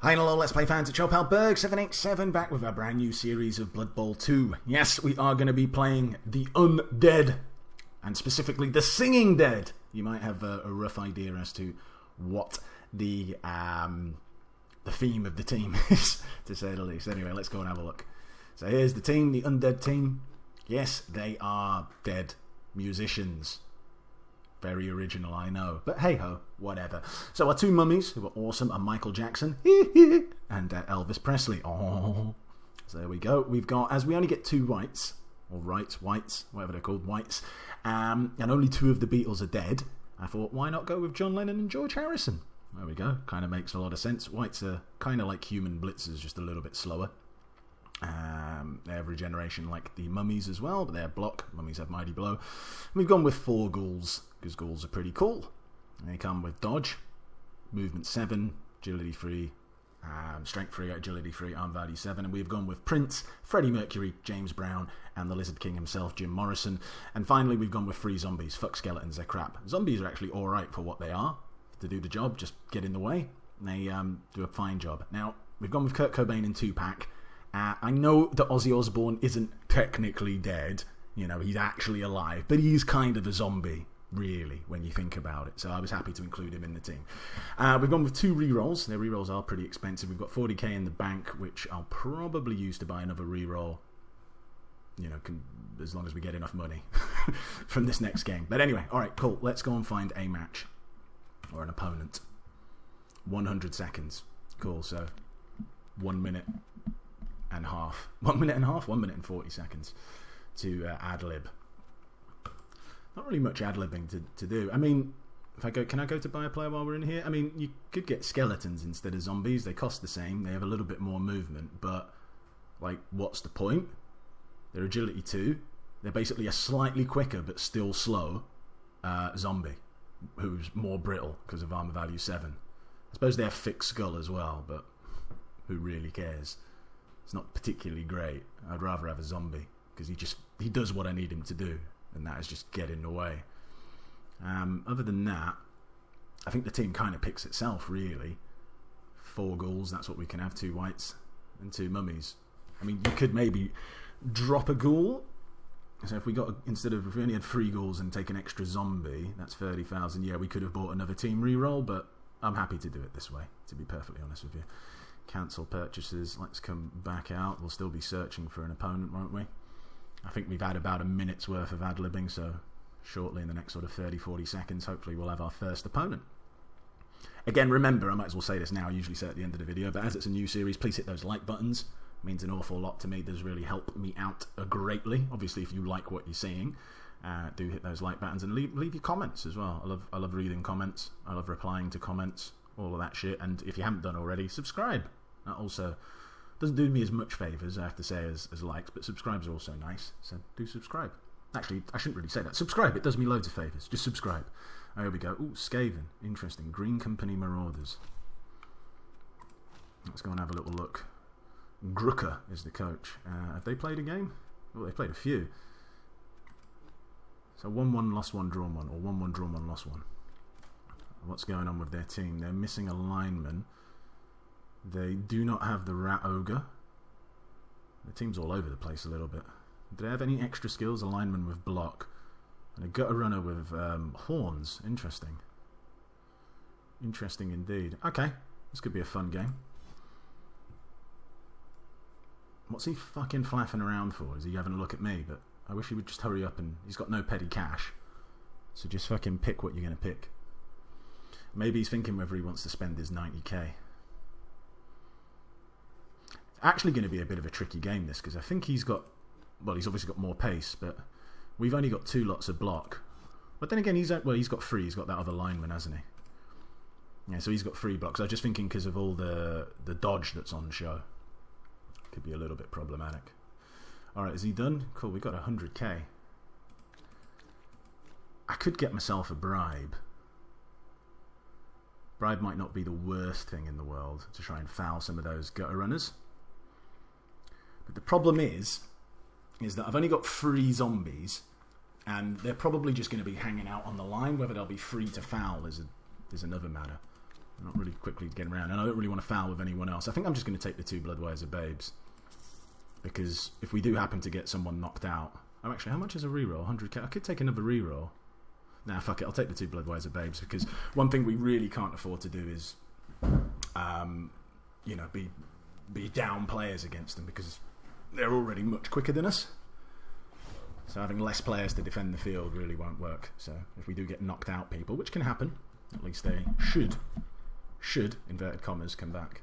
Hi and hello, Let's Play fans, it's your pal Berg787 back with a brand new series of Blood Bowl 2. Yes, we are going to be playing the Undead, and specifically the Singing Dead. You might have a rough idea as to what the theme of the team is, to say the least. Anyway, let's go and have a look. So here's the team, the Undead team. Yes, they are dead musicians. Very original, I know. But hey-ho, whatever. So our two mummies, who are awesome, are Michael Jackson and Elvis Presley. Oh. So there we go. We've got, as we only get two whites, or whites, whatever they're called, whites, and only two of the Beatles are dead, I thought, why not go with John Lennon and George Harrison? There we go. Kind of makes a lot of sense. Whites are kind of like human blitzers, just a little bit slower. Every generation like the mummies as well, but they're block. Mummies have mighty blow. We've gone with 4 ghouls because ghouls are pretty cool. They come with dodge, movement 7, agility 3, strength 3, agility 3, arm value 7, and we've gone with Prince, Freddie Mercury, James Brown, and the Lizard King himself, Jim Morrison. And finally, we've gone with 3 zombies. Fuck skeletons, they're crap. Zombies are actually all right for what they are. To do the job, just get in the way. They do a fine job. Now we've gone with Kurt Cobain in 2-pack. I know that Ozzy Osbourne isn't technically dead, you know, he's actually alive, but he's kind of a zombie, really, when you think about it, so I was happy to include him in the team. We've gone with 2 rerolls. Their rerolls are pretty expensive. We've got 40k in the bank, which I'll probably use to buy another reroll, you know, as long as we get enough money from this next game. But anyway, alright, cool, let's go and find a match, or an opponent. 100 seconds, cool, so 1 minute and half. 1 minute and a half? 1 minute and 40 seconds to ad-lib. Not really much ad-libbing to do. I mean, if I go, can I go to buy a player while we're in here? I mean, you could get skeletons instead of zombies. They cost the same. They have a little bit more movement, but, like, what's the point? They're agility 2. They're basically a slightly quicker but still slow zombie who's more brittle because of armor value 7. I suppose they have fixed skull as well, but who really cares? It's not particularly great. I'd rather have a zombie because he does what I need him to do, and that is just get in the way. Other than that, I think the team kind of picks itself, really. 4 ghouls, that's what we can have. 2 whites and 2 mummies. I mean, you could maybe drop a ghoul. So if we only had 3 ghouls and take an extra zombie, that's 30,000. Yeah, we could have bought another team reroll, but I'm happy to do it this way, to be perfectly honest with you. Cancel purchases. Let's come back out. We'll still be searching for an opponent, won't we? I think we've had about a minute's worth of ad-libbing, so shortly in the next sort of 30-40 seconds, hopefully we'll have our first opponent. Again, remember, I might as well say this now, I usually say at the end of the video, but as it's a new series, please hit those like buttons. It means an awful lot to me. It does really help me out greatly. Obviously, if you like what you're seeing, do hit those like buttons and leave your comments as well. I love reading comments. I love replying to comments, all of that shit. And if you haven't done already, subscribe. That also doesn't do me as much favours, I have to say, as likes, but subscribes are also nice, so do subscribe. Actually, I shouldn't really say that. Subscribe, it does me loads of favours. Just subscribe. Oh, here we go. Ooh, Skaven. Interesting. Green Company Marauders. Let's go and have a little look. Grucker is the coach. Have they played a game? Oh, they've played a few. So 1-1, lost 1, drawn 1, or 1-1, drawn 1, lost 1. What's going on with their team? They're missing a lineman. They do not have the Rat Ogre. The team's all over the place a little bit. Do they have any extra skills? A lineman with block. And a gutter runner with horns. Interesting. Interesting indeed. Okay, this could be a fun game. What's he fucking flapping around for? Is he having a look at me? But I wish he would just hurry up, and he's got no petty cash. So just fucking pick what you're going to pick. Maybe he's thinking whether he wants to spend his 90k. Actually going to be a bit of a tricky game, this, because I think he's obviously got more pace, but we've only got 2 lots of block. But then again, he's got 3. He's got that other lineman, hasn't he? Yeah, so he's got 3 blocks. I was just thinking because of all the dodge that's on show. Could be a little bit problematic. Alright, is he done? Cool, we got 100k. I could get myself a bribe. Bribe might not be the worst thing in the world to try and foul some of those gutter runners. But the problem is that I've only got 3 zombies, and they're probably just going to be hanging out on the line. Whether they'll be free to foul is another matter. Not really quickly getting around, and I don't really want to foul with anyone else. I think I'm just going to take the 2 Bloodweiser Babes. Because if we do happen to get someone knocked out... Oh, actually, how much is a reroll? 100k? I could take another reroll. Nah, fuck it. I'll take the 2 Bloodweiser Babes, because one thing we really can't afford to do is... you know, be down players against them, because they're already much quicker than us. So having less players to defend the field really won't work. So if we do get knocked out people, which can happen, at least they should, inverted commas, come back.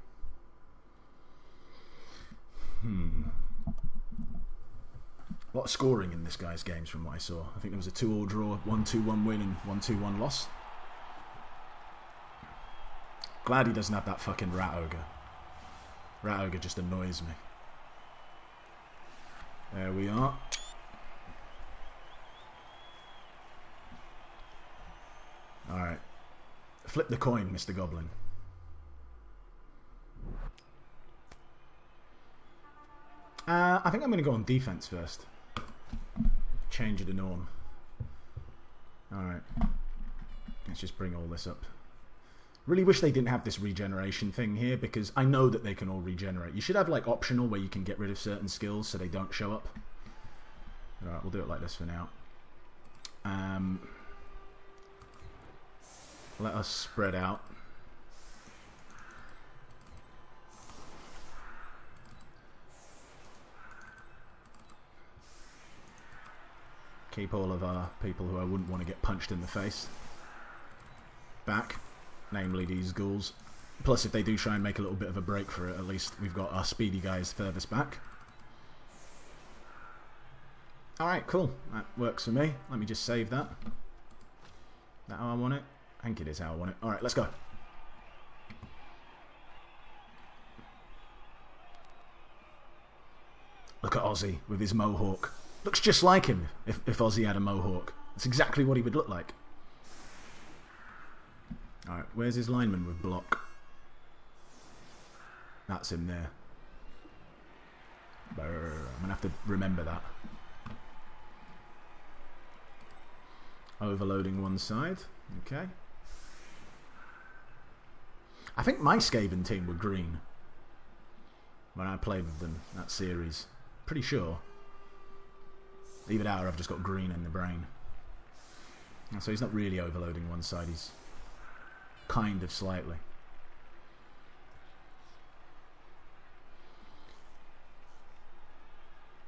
A lot of scoring in this guy's games from what I saw. I think there was a 2-all draw, 1-2-1 win and 1-2-1 loss. Glad he doesn't have that fucking Rat Ogre. Rat Ogre just annoys me. There we are. Alright. Flip the coin, Mr. Goblin. I think I'm going to go on defense first. Change of the norm. Alright. Let's just bring all this up. Really wish they didn't have this regeneration thing here, because I know that they can all regenerate. You should have like optional where you can get rid of certain skills so they don't show up. Alright, we'll do it like this for now. Let us spread out. Keep all of our people who I wouldn't want to get punched in the face back, namely these ghouls. Plus, if they do try and make a little bit of a break for it, at least we've got our speedy guys furthest back. Alright, cool. That works for me. Let me just save that. Is that how I want it? I think it is how I want it. Alright, let's go. Look at Ozzy with his mohawk. Looks just like him if Ozzy had a mohawk. That's exactly what he would look like. Alright, where's his lineman with block? That's him there. I'm going to have to remember that. Overloading one side. Okay. I think my Skaven team were green when I played with them, that series. Pretty sure. Either that or I've just got green in the brain. And so he's not really overloading one side, he's kind of slightly.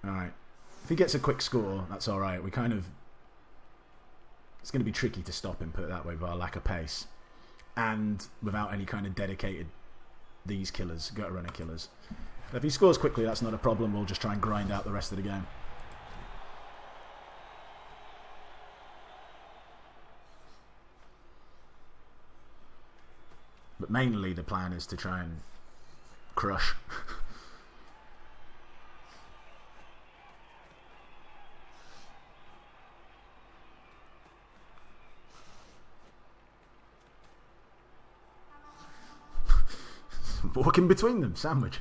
Alright. If he gets a quick score, that's alright. We kind of... It's going to be tricky to stop him, put it that way, by our lack of pace. And without any kind of dedicated these killers, gutter runner killers. But if he scores quickly, that's not a problem. We'll just try and grind out the rest of the game. But mainly the plan is to try and crush. Walking between them, sandwich.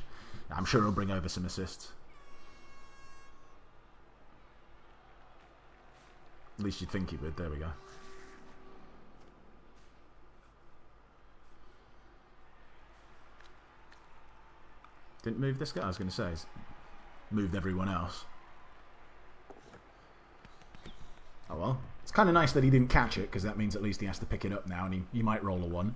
I'm sure he'll bring over some assists. At least you'd think he would. There we go. Didn't move this guy? I was going to say, he's moved everyone else. Oh well. It's kind of nice that he didn't catch it, because that means at least he has to pick it up now, and he might roll a 1.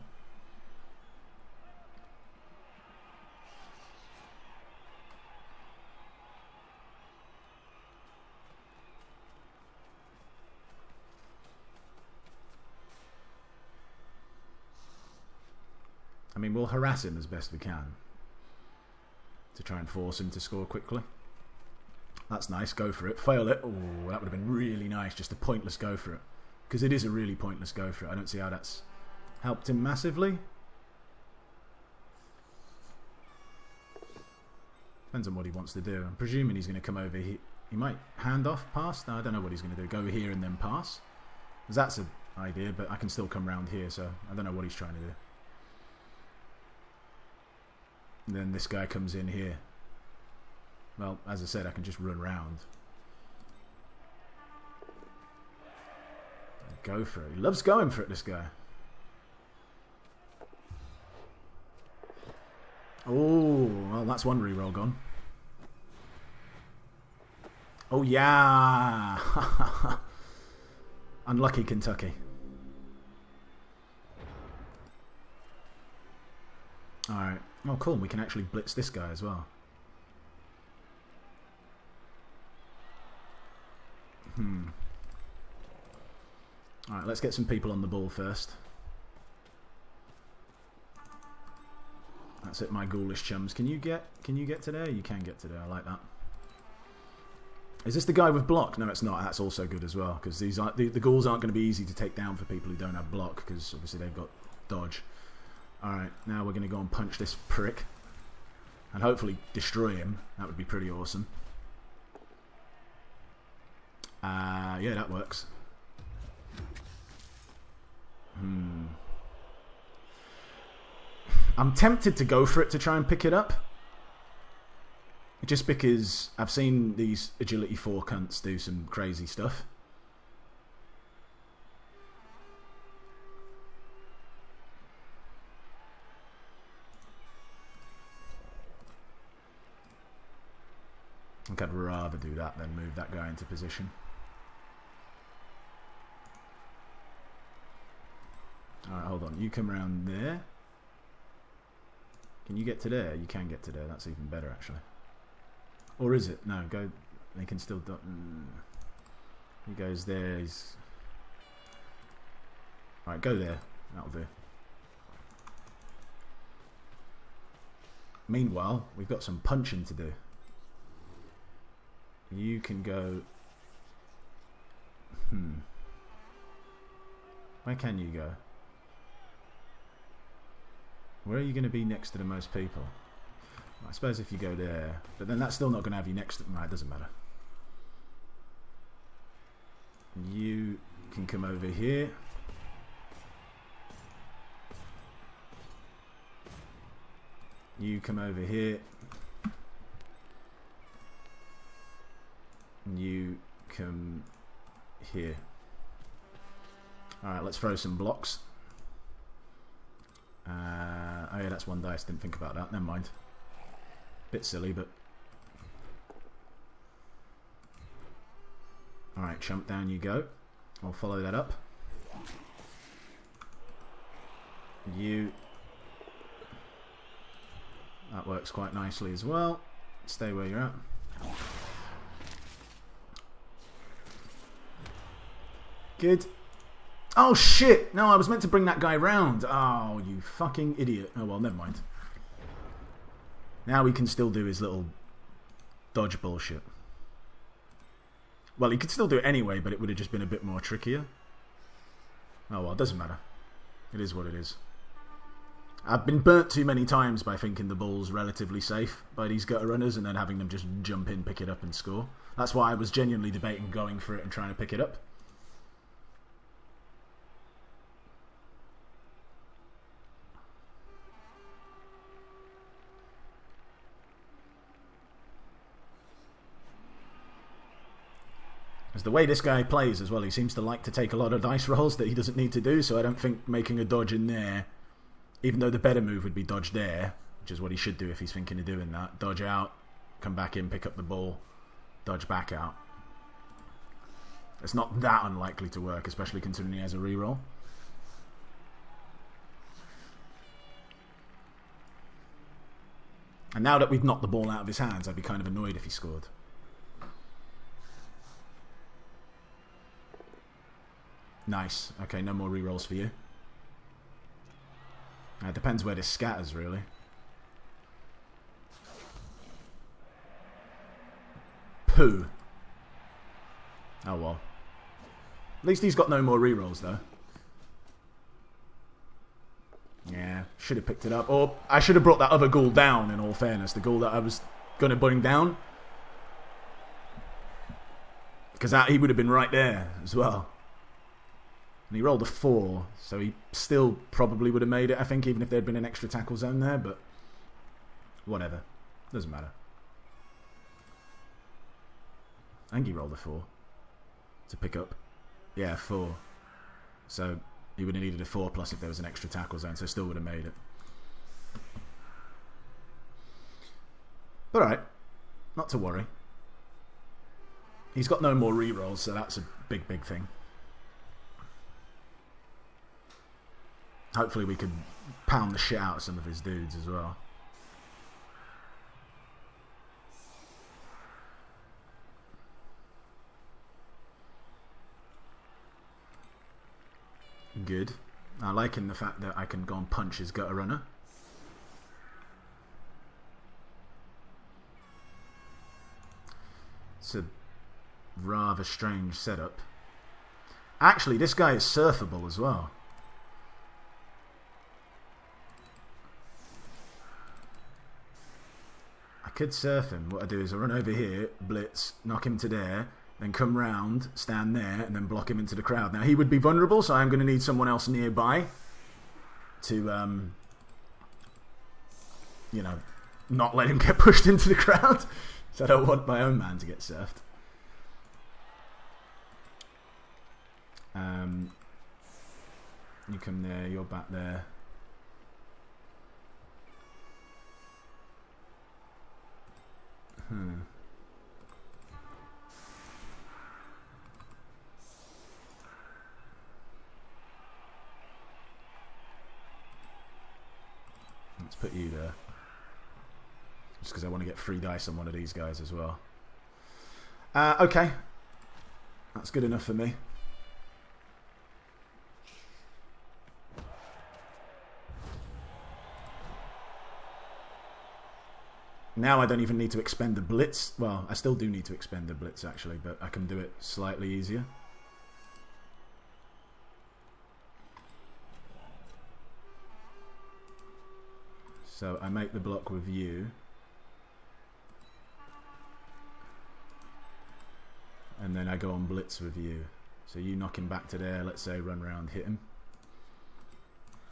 I mean, we'll harass him as best we can to try and force him to score quickly. That's nice, go for it. Fail it. Oh, that would have been really nice, just a pointless go for it. Because it is a really pointless go for it. I don't see how that's helped him massively. Depends on what he wants to do. I'm presuming he's going to come over here. He might hand off, pass. No, I don't know what he's going to do. Go here and then pass. Because that's an idea, but I can still come round here, so I don't know what he's trying to do. And then this guy comes in here. Well, as I said, I can just run round. Go for it. He loves going for it, this guy. Oh, well, that's one reroll gone. Oh, yeah. Unlucky Kentucky. Alright. Oh, cool. We can actually blitz this guy as well. Alright, let's get some people on the ball first. That's it, my ghoulish chums. Can you get to there? You can get to there. I like that. Is this the guy with block? No, it's not. That's also good as well, because these aren't the ghouls aren't going to be easy to take down for people who don't have block, because obviously they've got dodge. Alright, now we're going to go and punch this prick. And hopefully destroy him. That would be pretty awesome. Yeah, that works. I'm tempted to go for it to try and pick it up. Just because I've seen these Agility 4 cunts do some crazy stuff. I think I'd rather do that than move that guy into position. Alright, hold on. You come around there. Can you get to there? You can get to there. That's even better, actually. Or is it? No, go. They can still do. He goes there. He's. Alright, go there. That'll do. Meanwhile, we've got some punching to do. You can go. Where can you go? Where are you going to be next to the most people? I suppose if you go there, but then that's still not going to have you next to... No, it doesn't matter. You can come over here. You come over here. You come here. Alright, let's throw some blocks. Oh yeah, that's one dice. Didn't think about that. Never mind. Bit silly, but... Alright, chump, down you go. I'll follow that up. You... That works quite nicely as well. Stay where you're at. Good. Oh shit! No, I was meant to bring that guy round. Oh, you fucking idiot. Oh well, never mind. Now he can still do his little dodge bullshit. Well, he could still do it anyway, but it would have just been a bit more trickier. Oh well, it doesn't matter. It is what it is. I've been burnt too many times by thinking the ball's relatively safe by these gutter runners and then having them just jump in, pick it up and score. That's why I was genuinely debating going for it and trying to pick it up. As the way this guy plays as well, he seems to like to take a lot of dice rolls that he doesn't need to do, so I don't think making a dodge in there, even though the better move would be dodge there, which is what he should do if he's thinking of doing that. Dodge out, come back in, pick up the ball, dodge back out. It's not that unlikely to work, especially considering he has a reroll. And now that we've knocked the ball out of his hands, I'd be kind of annoyed if he scored. Nice. Okay, no more rerolls for you. It depends where this scatters, really. Pooh. Oh well. At least he's got no more rerolls, though. Yeah, should have picked it up. Or I should have brought that other ghoul down, in all fairness. The ghoul that I was going to bring down. Because he would have been right there as well. And he rolled a 4, so he still probably would have made it, I think, even if there had been an extra tackle zone there, but whatever. Doesn't matter. I think he rolled a 4 to pick up. Yeah, 4. So he would have needed a 4 plus if there was an extra tackle zone, so still would have made it. But alright, not to worry. He's got no more rerolls, so that's a big, big thing. Hopefully we can pound the shit out of some of his dudes as well. Good. I like the fact that I can go and punch his gutter runner. It's a rather strange setup. Actually, this guy is surfable as well. I could surf him. What I do is I run over here, blitz, knock him to there, then come round, stand there, and then block him into the crowd. Now, he would be vulnerable, so I'm going to need someone else nearby to, you know, not let him get pushed into the crowd. So I don't want my own man to get surfed. You come there, you're back there. Let's put you there. Just because I want to get free dice on one of these guys as well. Okay. That's good enough for me. Now I don't even need to expend the blitz. Well, I still do need to expend the blitz actually, but I can do it slightly easier. So I make the block with you. And then I go on blitz with you. So you knock him back to there, let's say run around, hit him.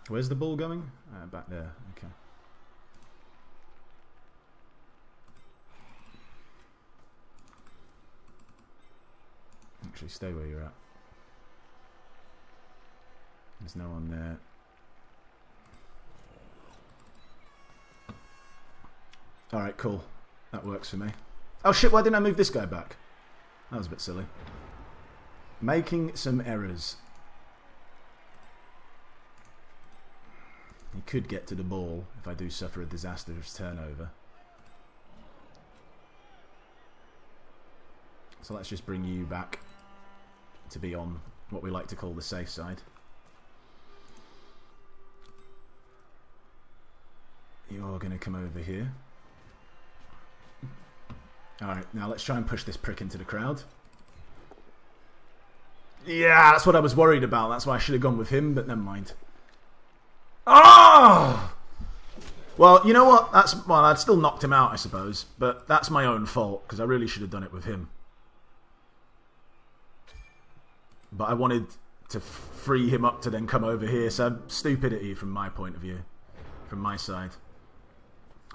Where's the ball going? Back there, okay. Actually, stay where you're at. There's no one there. Alright, cool. That works for me. Oh shit, why didn't I move this guy back? That was a bit silly. Making some errors. He could get to the ball if I do suffer a disastrous turnover. So let's just bring you back to be on what we like to call the safe side. You're going to come over here. Alright, now let's try and push this prick into the crowd. Yeah, that's what I was worried about. That's why I should have gone with him, but never mind. Oh! Well, you know what? Well, I'd still knocked him out, I suppose. But that's my own fault, because I really should have done it with him. But I wanted to free him up to then come over here, so stupidity from my point of view. From my side.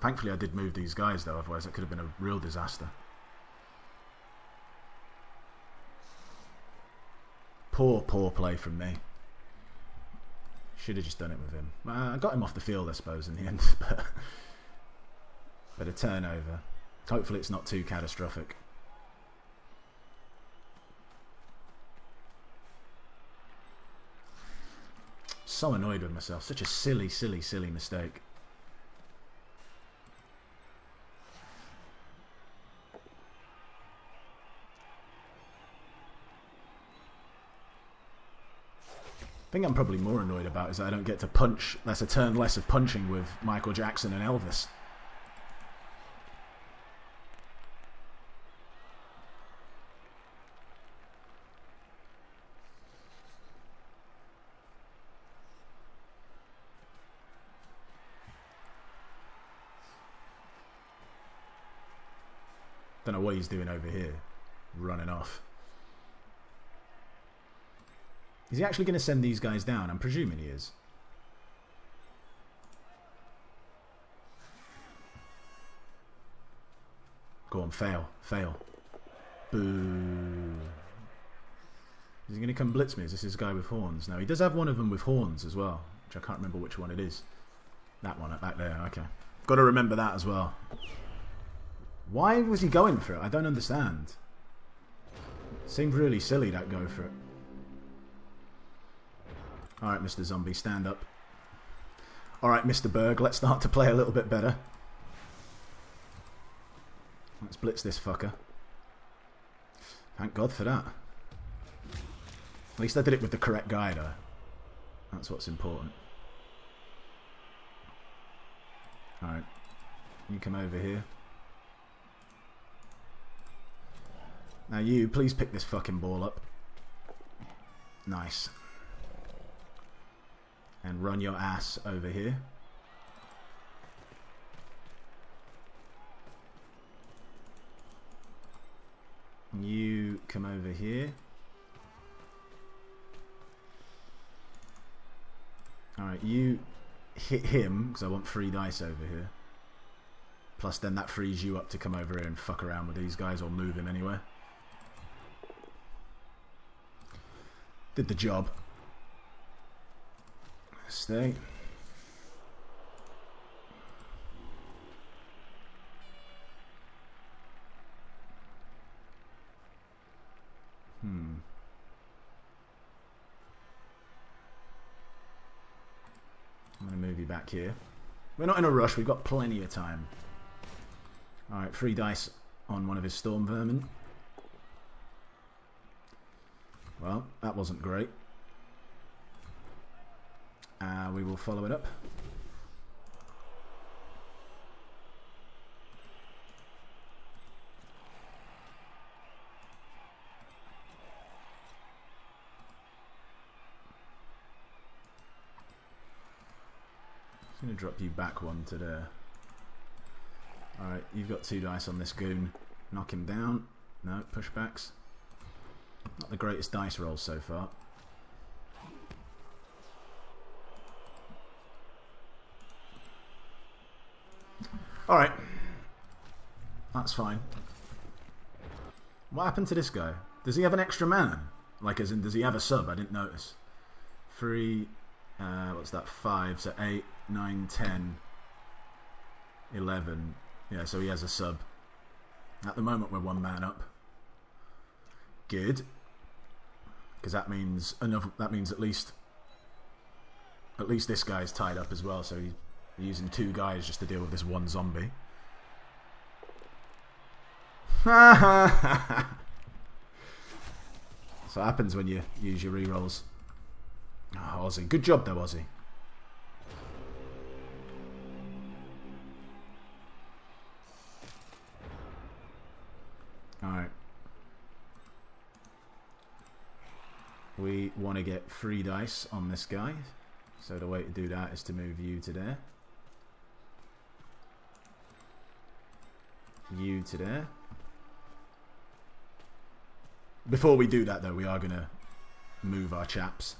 Thankfully I did move these guys though, otherwise it could have been a real disaster. Poor play from me. Should have just done it with him. I got him off the field I suppose in the end, but a turnover. Hopefully it's not too catastrophic. So annoyed with myself. Such a silly mistake. The thing I'm probably more annoyed about is that I don't get to punch. That's a turn less of punching with Michael Jackson and Elvis. Don't know what he's doing over here. Running off. Is he actually going to send these guys down? I'm presuming he is. Go on, fail. Fail. Boo. Is he going to come blitz me? Is this his guy with horns? No, he does have one of them with horns as well. Which I can't remember which one it is. That one, back there, okay. Got to remember that as well. Why was he going for it? I don't understand. Seemed really silly, that go for it. Alright, Mr. Zombie, stand up. Alright, Mr. Berg, let's start to play a little bit better. Let's blitz this fucker. Thank God for that. At least I did it with the correct guy, though. That's what's important. Alright. You come over here. Now you, please pick this fucking ball up. Nice. And run your ass over here. You come over here. Alright, you hit him, because I want 3 dice over here. Plus then that frees you up to come over here and fuck around with these guys or move him anywhere. Did the job. Stay. I'm going to move you back here. We're not in a rush, we've got plenty of time. Alright, 3 dice on one of his storm vermin. Well, that wasn't great. We will follow it up. I'm going to drop you back 1 to there. Alright, you've got 2 dice on this goon. Knock him down. No, pushbacks. Not the greatest dice rolls so far. Alright. That's fine. What happened to this guy? Does he have an extra man? Like, as in, does he have a sub? I didn't notice. 3, what's that? 5, so 8, 9, 10, 11. Yeah, so he has a sub. At the moment, we're 1 man up. Good. Because that means at least this guy's tied up as well, so he's using 2 guys just to deal with this 1 zombie. So what happens when you use your rerolls. Oh, Ozzy. Good job though, Ozzy. Alright. We want to get 3 dice on this guy. So the way to do that is to move you to there. You to there. Before we do that though, we are going to move our chaps.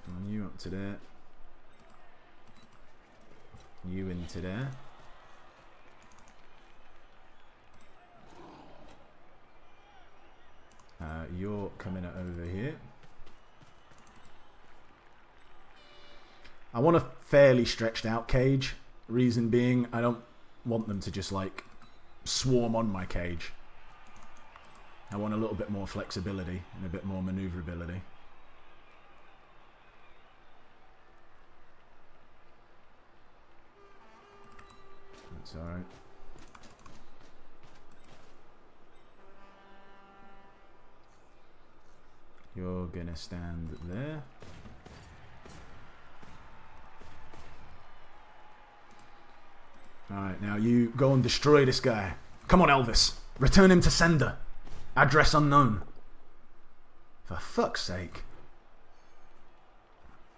And you up to there. You into there. You're coming over here. I want a fairly stretched out cage. Reason being, I don't want them to just like swarm on my cage. I want a little bit more flexibility and a bit more maneuverability. That's alright. You're gonna stand there. Alright, now you go and destroy this guy. Come on, Elvis. Return him to sender. Address unknown. For fuck's sake.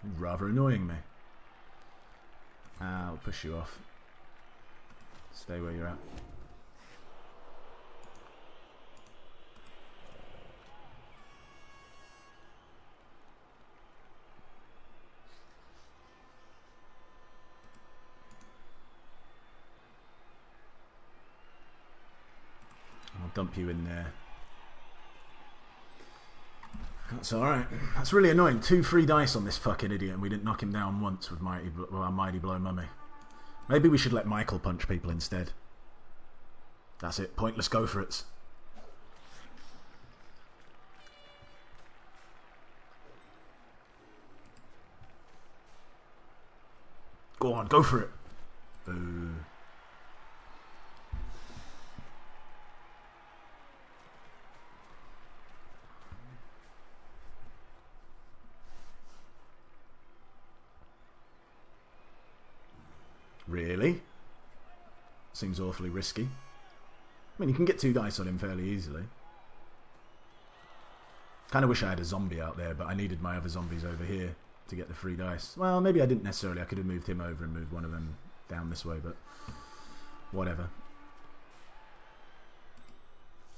You're rather annoying me. I'll push you off. Stay where you're at. I'll dump you in there. That's alright. That's really annoying. 2 free dice on this fucking idiot and we didn't knock him down once with our Mighty Blow Mummy. Maybe we should let Michael punch people instead. That's it. Pointless go for it. Go on, go for it. Boo. Really? Seems awfully risky. I mean, you can get 2 dice on him fairly easily. Kind of wish I had a zombie out there, but I needed my other zombies over here to get the 3 dice. Well, maybe I didn't necessarily. I could have moved him over and moved one of them down this way, but whatever.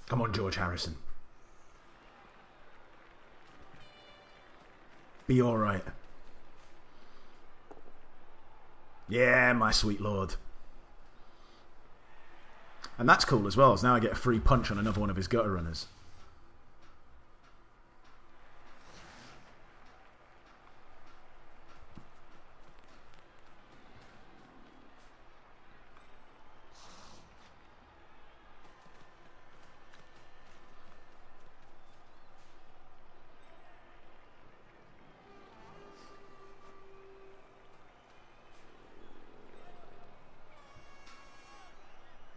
Come on, George Harrison. Be alright. Yeah, my sweet lord. And that's cool as well, so now I get a free punch on another one of his gutter runners.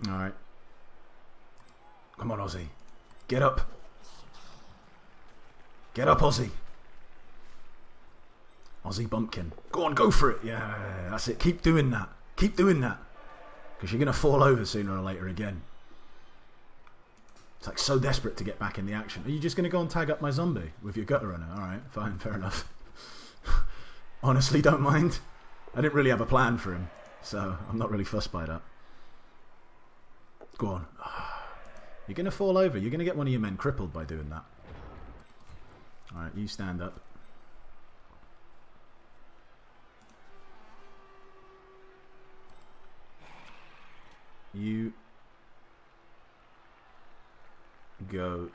Alright. Come on, Ozzy. Get up. Get up, Ozzy. Ozzy Bumpkin. Go on, go for it. Yeah, that's it. Keep doing that. Keep doing that. Because you're going to fall over sooner or later again. It's like so desperate to get back in the action. Are you just going to go and tag up my zombie with your gutter runner? Alright, fine, fair enough. Honestly, don't mind. I didn't really have a plan for him, so I'm not really fussed by that. Go on. You're going to fall over. You're going to get one of your men crippled by doing that. Alright, you stand up. You go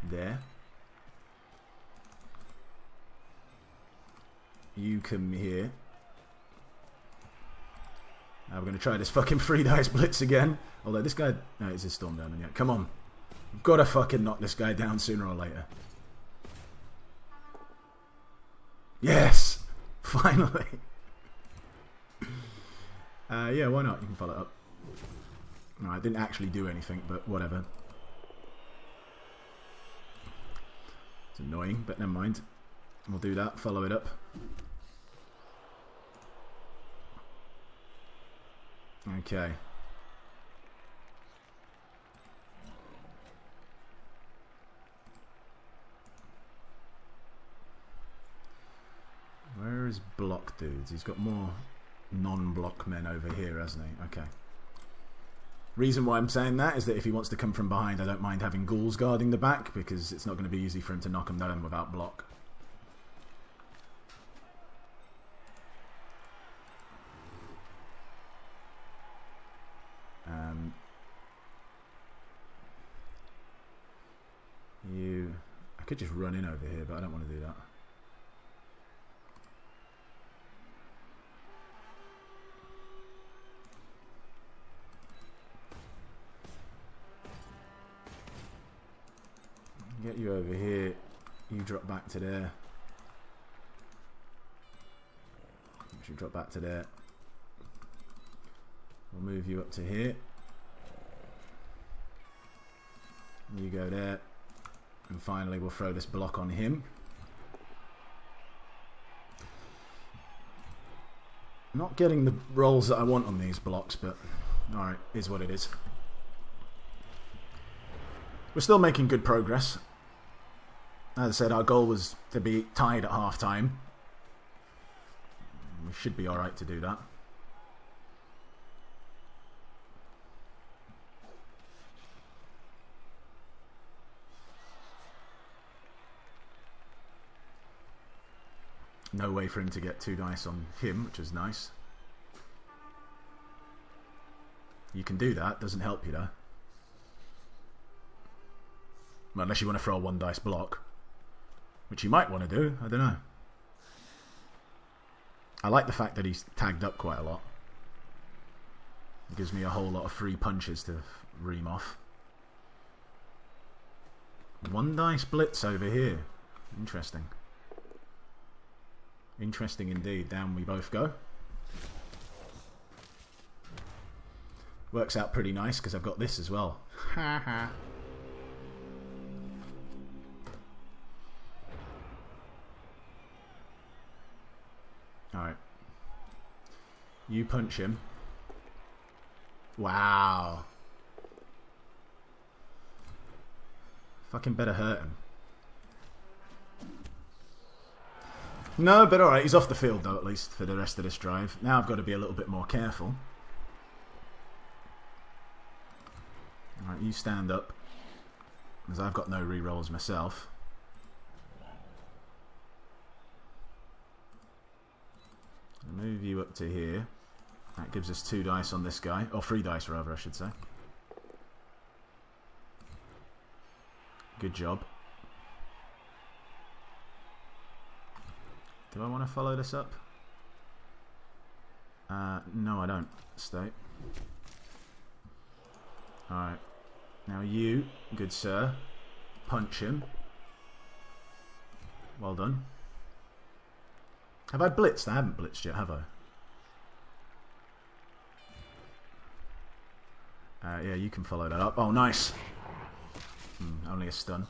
there. You come here. Now we're going to try this fucking 3 dice blitz again. Although this guy... No, it's his storm down yet. Come on. We've got to fucking knock this guy down sooner or later. Yes! Finally! Yeah, why not? You can follow it up. No, I didn't actually do anything, but whatever. It's annoying, but never mind. We'll do that. Follow it up. Okay. Where is block dudes? He's got more non-block men over here, hasn't he? Okay. Reason why I'm saying that is that if he wants to come from behind, I don't mind having ghouls guarding the back, because it's not going to be easy for him to knock him down without block. I could just run in over here, but I don't want to do that. Get you over here. You drop back to there. You should drop back to there. We'll move you up to here. You go there. And finally we'll throw this block on him. Not getting the rolls that I want on these blocks, but alright, is what it is. We're still making good progress. As I said, our goal was to be tied at half time. We should be alright to do that. No way for him to get 2 dice on him, which is nice. You can do that, doesn't help you though. Well, unless you want to throw a 1 dice block. Which you might want to do, I don't know. I like the fact that he's tagged up quite a lot. It gives me a whole lot of free punches to ream off. 1 dice blitz over here. Interesting. Interesting indeed. Down we both go. Works out pretty nice because I've got this as well. Ha ha. Alright. You punch him. Wow. Fucking better hurt him. No, but alright, he's off the field though, at least for the rest of this drive. Now I've got to be a little bit more careful. Alright, you stand up. Because I've got no rerolls myself. I'll move you up to here. That gives us 2 dice on this guy. Or 3 dice rather, I should say. Good job. Do I want to follow this up? No, I don't. Stay. Alright. Now you, good sir, punch him. Well done. Have I blitzed? I haven't blitzed yet, have I? Yeah, you can follow that up. Oh, nice. Only a stun.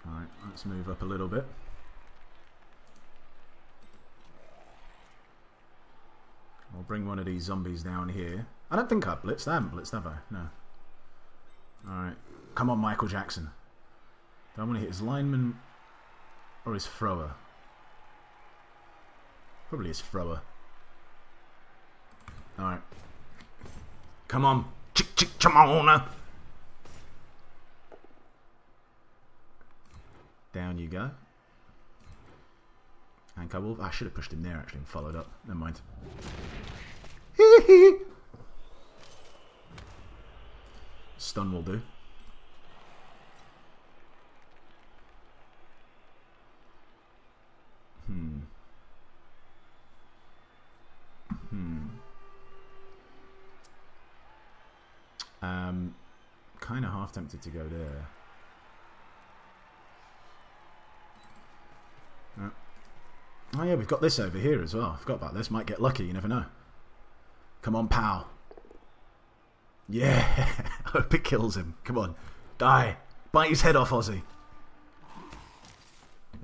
Alright, let's move up a little bit. I'll bring one of these zombies down here. I don't think I've blitzed. I haven't blitzed, have I? No. Alright. Come on, Michael Jackson. Do I want to hit his lineman or his thrower? Probably his thrower. Alright. Come on. Chick chick chamona. Down you go. And Wolf. I should have pushed him there actually and followed up. Never mind. Stun will do. Kind of half tempted to go there. Oh yeah, we've got this over here as well. Forgot about this. Might get lucky, you never know. Come on, pal. Yeah. I hope it kills him. Come on. Die. Bite his head off, Ozzy.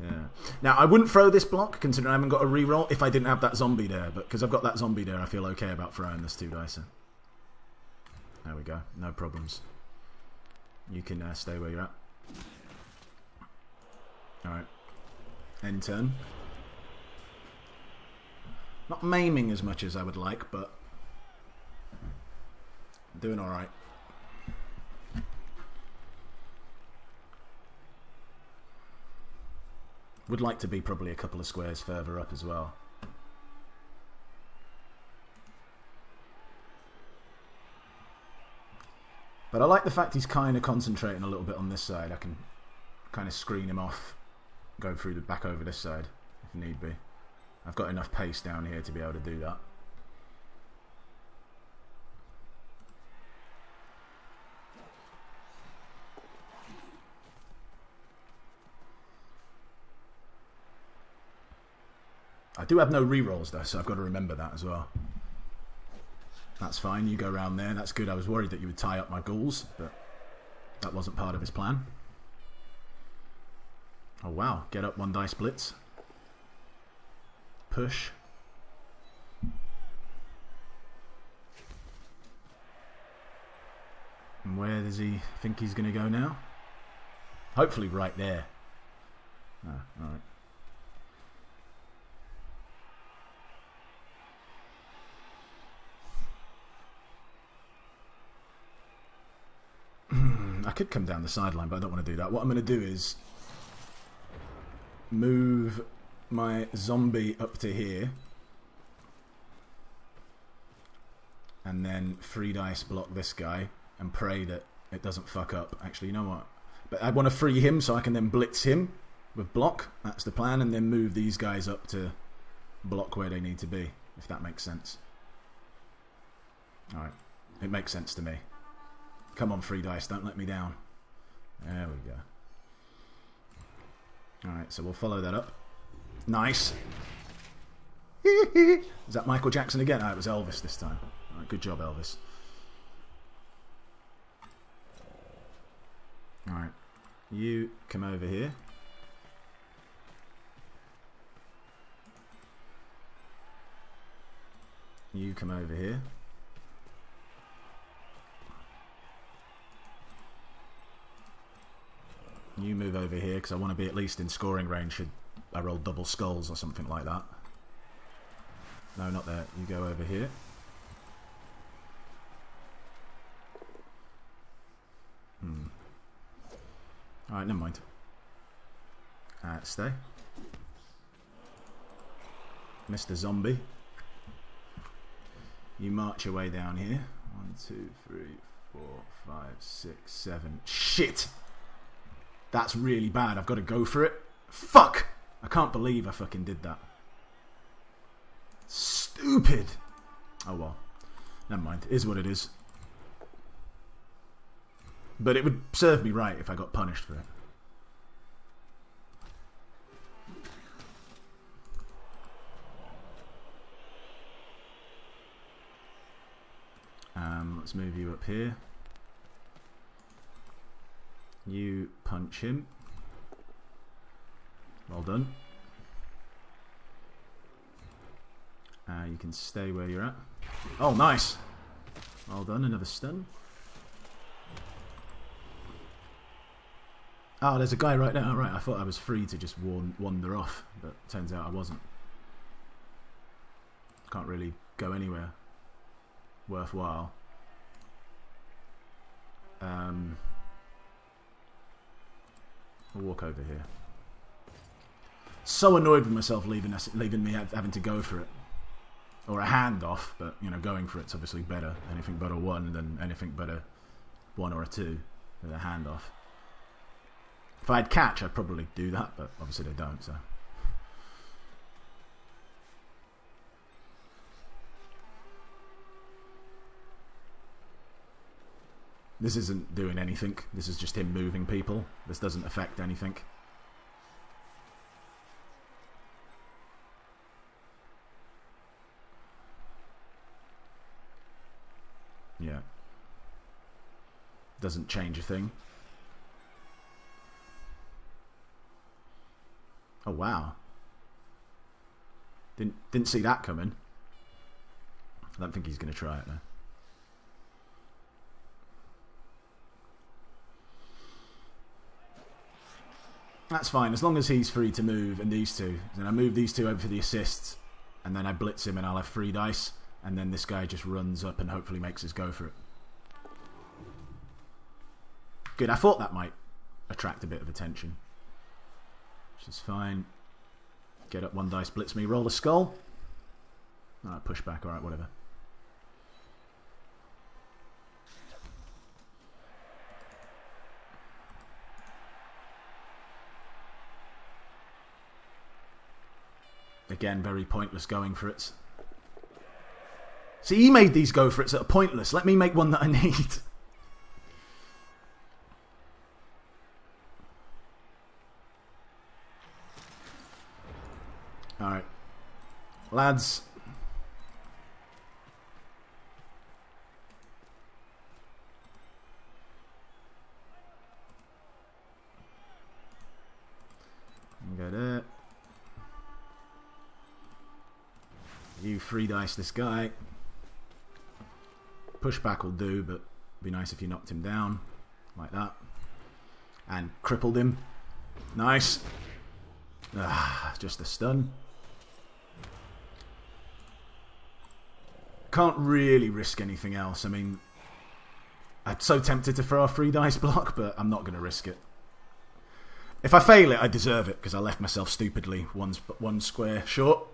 Yeah. Now, I wouldn't throw this block, considering I haven't got a reroll, if I didn't have that zombie there. But because I've got that zombie there, I feel okay about throwing this 2 dicer. There we go. No problems. You can stay where you're at. Alright. End turn. Not maiming as much as I would like, but doing alright. Would like to be probably a couple of squares further up as well. But I like the fact he's kind of concentrating a little bit on this side. I can kind of screen him off, go through the back over this side if need be. I've got enough pace down here to be able to do that. I do have no rerolls though, so I've got to remember that as well. That's fine, you go around there, that's good. I was worried that you would tie up my ghouls, but that wasn't part of his plan. Oh wow, get up 1 dice blitz. Push. And where does he think he's going to go now? Hopefully right there. Ah, alright. I could come down the sideline, but I don't want to do that. What I'm going to do is move my zombie up to here and then 3 dice block this guy and pray that it doesn't fuck up. Actually, you know what? But I want to free him so I can then blitz him with block. That's the plan, and then move these guys up to block where they need to be, if that makes sense. Alright. It makes sense to me. Come on, free dice, don't let me down. There we go. Alright, so we'll follow that up. Nice. Is that Michael Jackson again? Oh, it was Elvis this time. Alright, good job, Elvis. Alright. You come over here. You come over here. You move over here because I want to be at least in scoring range should I roll double skulls or something like that. No, not there. You go over here. Alright, never mind. Stay. Mr. Zombie. You march your way down here. 1, 2, 3, 4, 5, 6, 7. Shit! That's really bad. I've got to go for it. Fuck! I can't believe I fucking did that. Stupid! Oh well. Never mind. It is what it is. But it would serve me right if I got punished for it. Let's move you up here. You punch him. Well done. You can stay where you're at. Oh, nice! Well done, another stun. Oh, there's a guy right now. Right, I thought I was free to just wander off, but turns out I wasn't. Can't really go anywhere worthwhile. I'll walk over here. So annoyed with myself leaving me having to go for it. Or a handoff, but you know, going for it's obviously better. Anything but a 1 than anything but a 1 or a 2 than a handoff. If I had catch, I'd probably do that, but obviously they don't, so. This isn't doing anything. This is just him moving people. This doesn't affect anything. Yeah. Doesn't change a thing. Oh wow. Didn't see that coming. I don't think he's going to try it though. That's fine, as long as he's free to move and these two. Then I move these two over for the assists, and then I blitz him and I'll have 3 dice, and then this guy just runs up and hopefully makes us go for it. Good, I thought that might attract a bit of attention. Which is fine. Get up 1 dice, blitz me, roll a skull. Alright, push back, alright, whatever. Again, very pointless going for it. See, he made these go for it that are pointless. Let me make one that I need. Alright. Lads. Go there. You 3 dice this guy. Pushback will do, but it'd be nice if you knocked him down. Like that. And crippled him. Nice. Just a stun. Can't really risk anything else. I mean, I'm so tempted to throw a 3 dice block, but I'm not going to risk it. If I fail it, I deserve it, because I left myself stupidly one square short.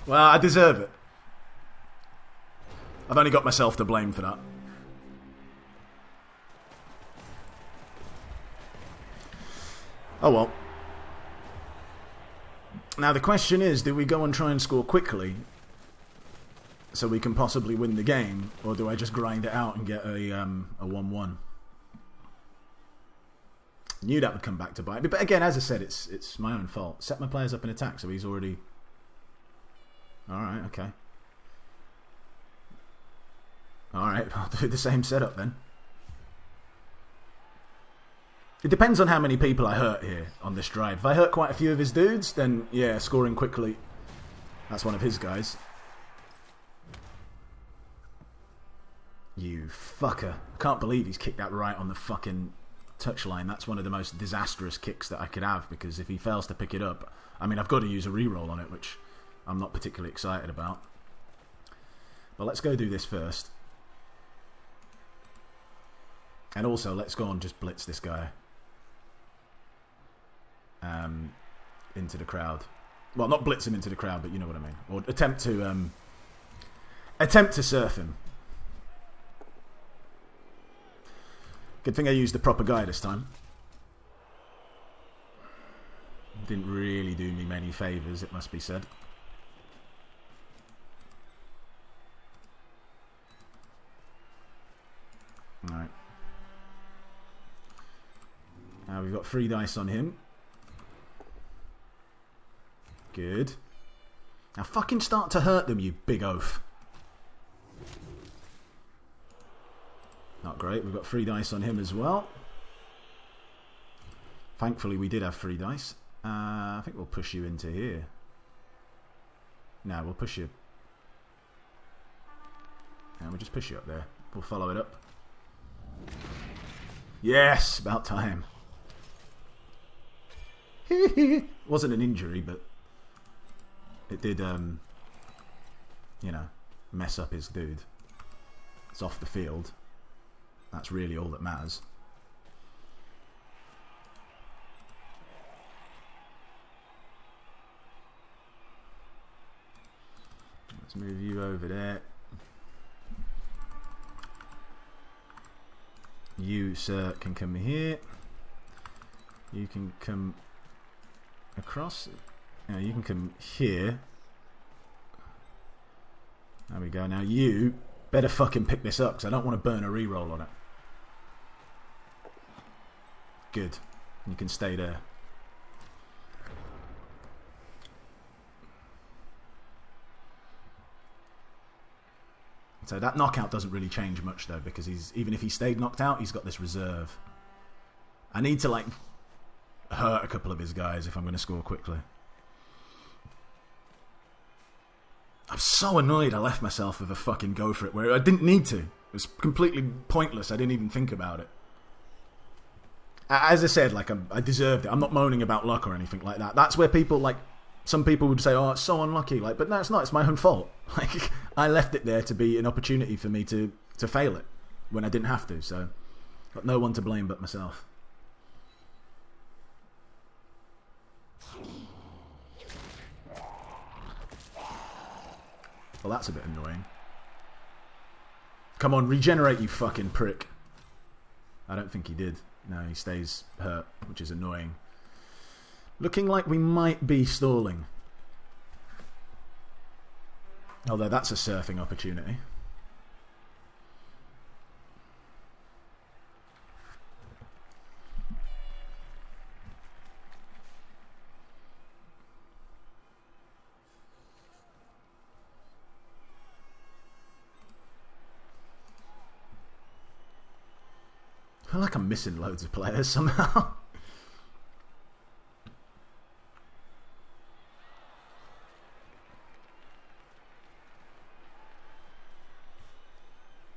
Well, I deserve it. I've only got myself to blame for that. Oh well. Now the question is, do we go and try and score quickly so we can possibly win the game, or do I just grind it out and get a 1-1? Knew that would come back to bite me, but again, as I said, it's my own fault. Set my players up in attack, so he's already... Alright, okay. Alright, I'll do the same setup then. It depends on how many people I hurt here on this drive. If I hurt quite a few of his dudes, then yeah, scoring quickly. That's one of his guys. You fucker. I can't believe he's kicked that right on the fucking touchline. That's one of the most disastrous kicks that I could have, because if he fails to pick it up, I mean, I've got to use a reroll on it, which I'm not particularly excited about. But let's go do this first. And also, let's go and just blitz this guy into the crowd. Well, not blitz him into the crowd, but you know what I mean. Or attempt to surf him. Good thing I used the proper guy this time. Didn't really do me many favours, it must be said. Alright. Now we've got 3 dice on him. Good. Now fucking start to hurt them, you big oaf. Not great. We've got 3 dice on him as well. Thankfully we did have 3 dice. I think we'll push you into here. No, we'll push you. And we'll just push you up there. We'll follow it up. Yes! About time. Wasn't an injury, but it did, you know, mess up his dude. It's off the field. That's really all that matters. Let's move you over there. You, sir, can come here. You can come across. Now you can come here. There we go. Now you better fucking pick this up, because I don't want to burn a reroll on it. Good. You can stay there. So that knockout doesn't really change much though, because even if he stayed knocked out, he's got this reserve. I need to like hurt a couple of his guys if I'm going to score quickly. I'm so annoyed I left myself with a fucking go for it where I didn't need to. It was completely pointless. I didn't even think about it. As I said, like I deserved it. I'm not moaning about luck or anything like that. That's where people like, some people would say, "Oh, it's so unlucky." Like, but no, it's not. It's my own fault. Like, I left it there to be an opportunity for me to fail it when I didn't have to. So, got no one to blame but myself. Well, that's a bit annoying. Come on, regenerate, you fucking prick. I don't think he did. No, he stays hurt, which is annoying. Looking like we might be stalling. Although that's a surfing opportunity. I feel like I'm missing loads of players somehow.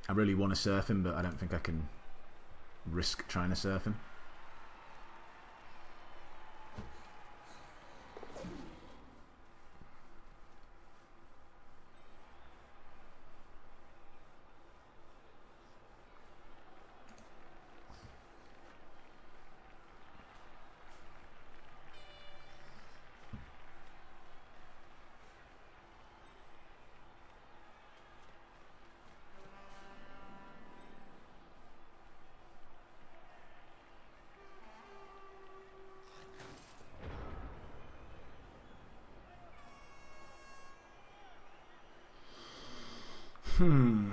I really want to surf him, but I don't think I can risk trying to surf him. Hmm.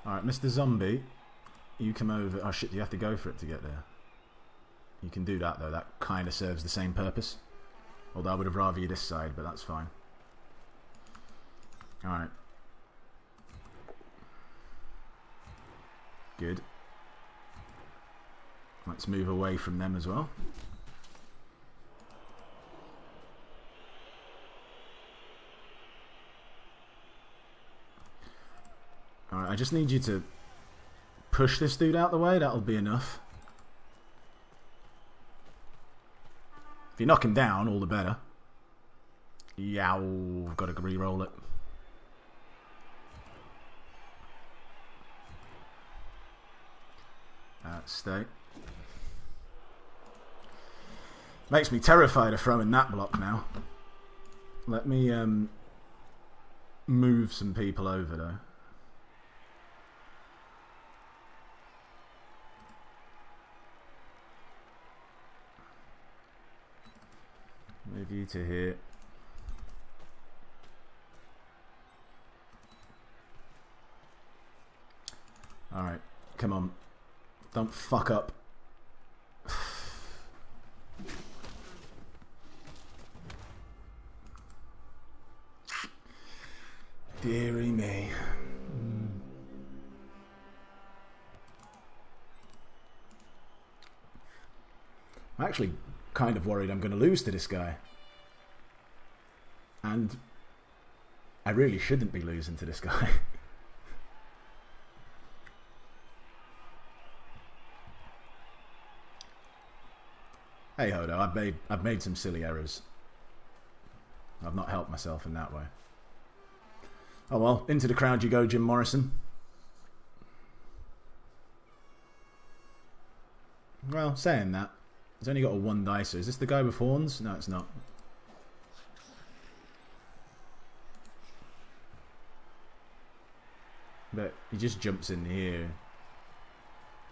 Alright, Mr. Zombie, you come over. Oh shit, you have to go for it to get there. You can do that though, that kind of serves the same purpose. Although I would have rather you this side, but that's fine. Alright. Good. Let's move away from them as well. Alright, I just need you to push this dude out the way, that'll be enough. If you knock him down, all the better. Yow, gotta re-roll it. Stay. Makes me terrified of throwing that block now. Let me move some people over though. Move you to here. Alright, come on. Don't fuck up. Deary me. I'm actually kind of worried I'm going to lose to this guy. And I really shouldn't be losing to this guy. Hey ho, though, I've made some silly errors. I've not helped myself in that way. Oh well, into the crowd you go, Jim Morrison. Well, saying that, he's only got a 1 dicer. Is this the guy with horns? No, it's not. But he just jumps in here,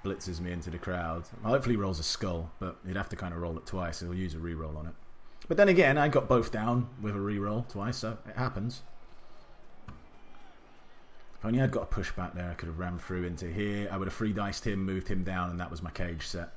blitzes me into the crowd. Hopefully he rolls a skull, but he'd have to kind of roll it twice, so he'll use a reroll on it. But then again, I got both down with a reroll twice, so it happens. If only I'd got a push back there, I could have rammed through into here. I would have 3-diced him, moved him down, and that was my cage set.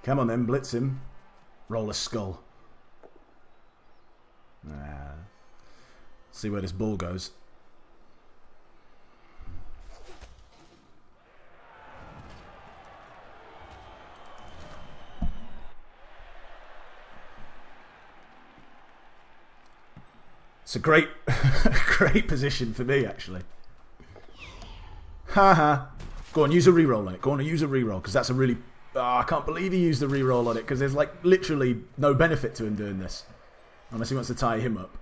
Come on then, blitz him. Roll a skull. See where this ball goes. It's a great, great position for me, actually. Haha. Go on, use a reroll on it. Go on and use a reroll, because that's a really... Oh, I can't believe he used the reroll on it, because there's like literally no benefit to him doing this. Unless he wants to tie him up.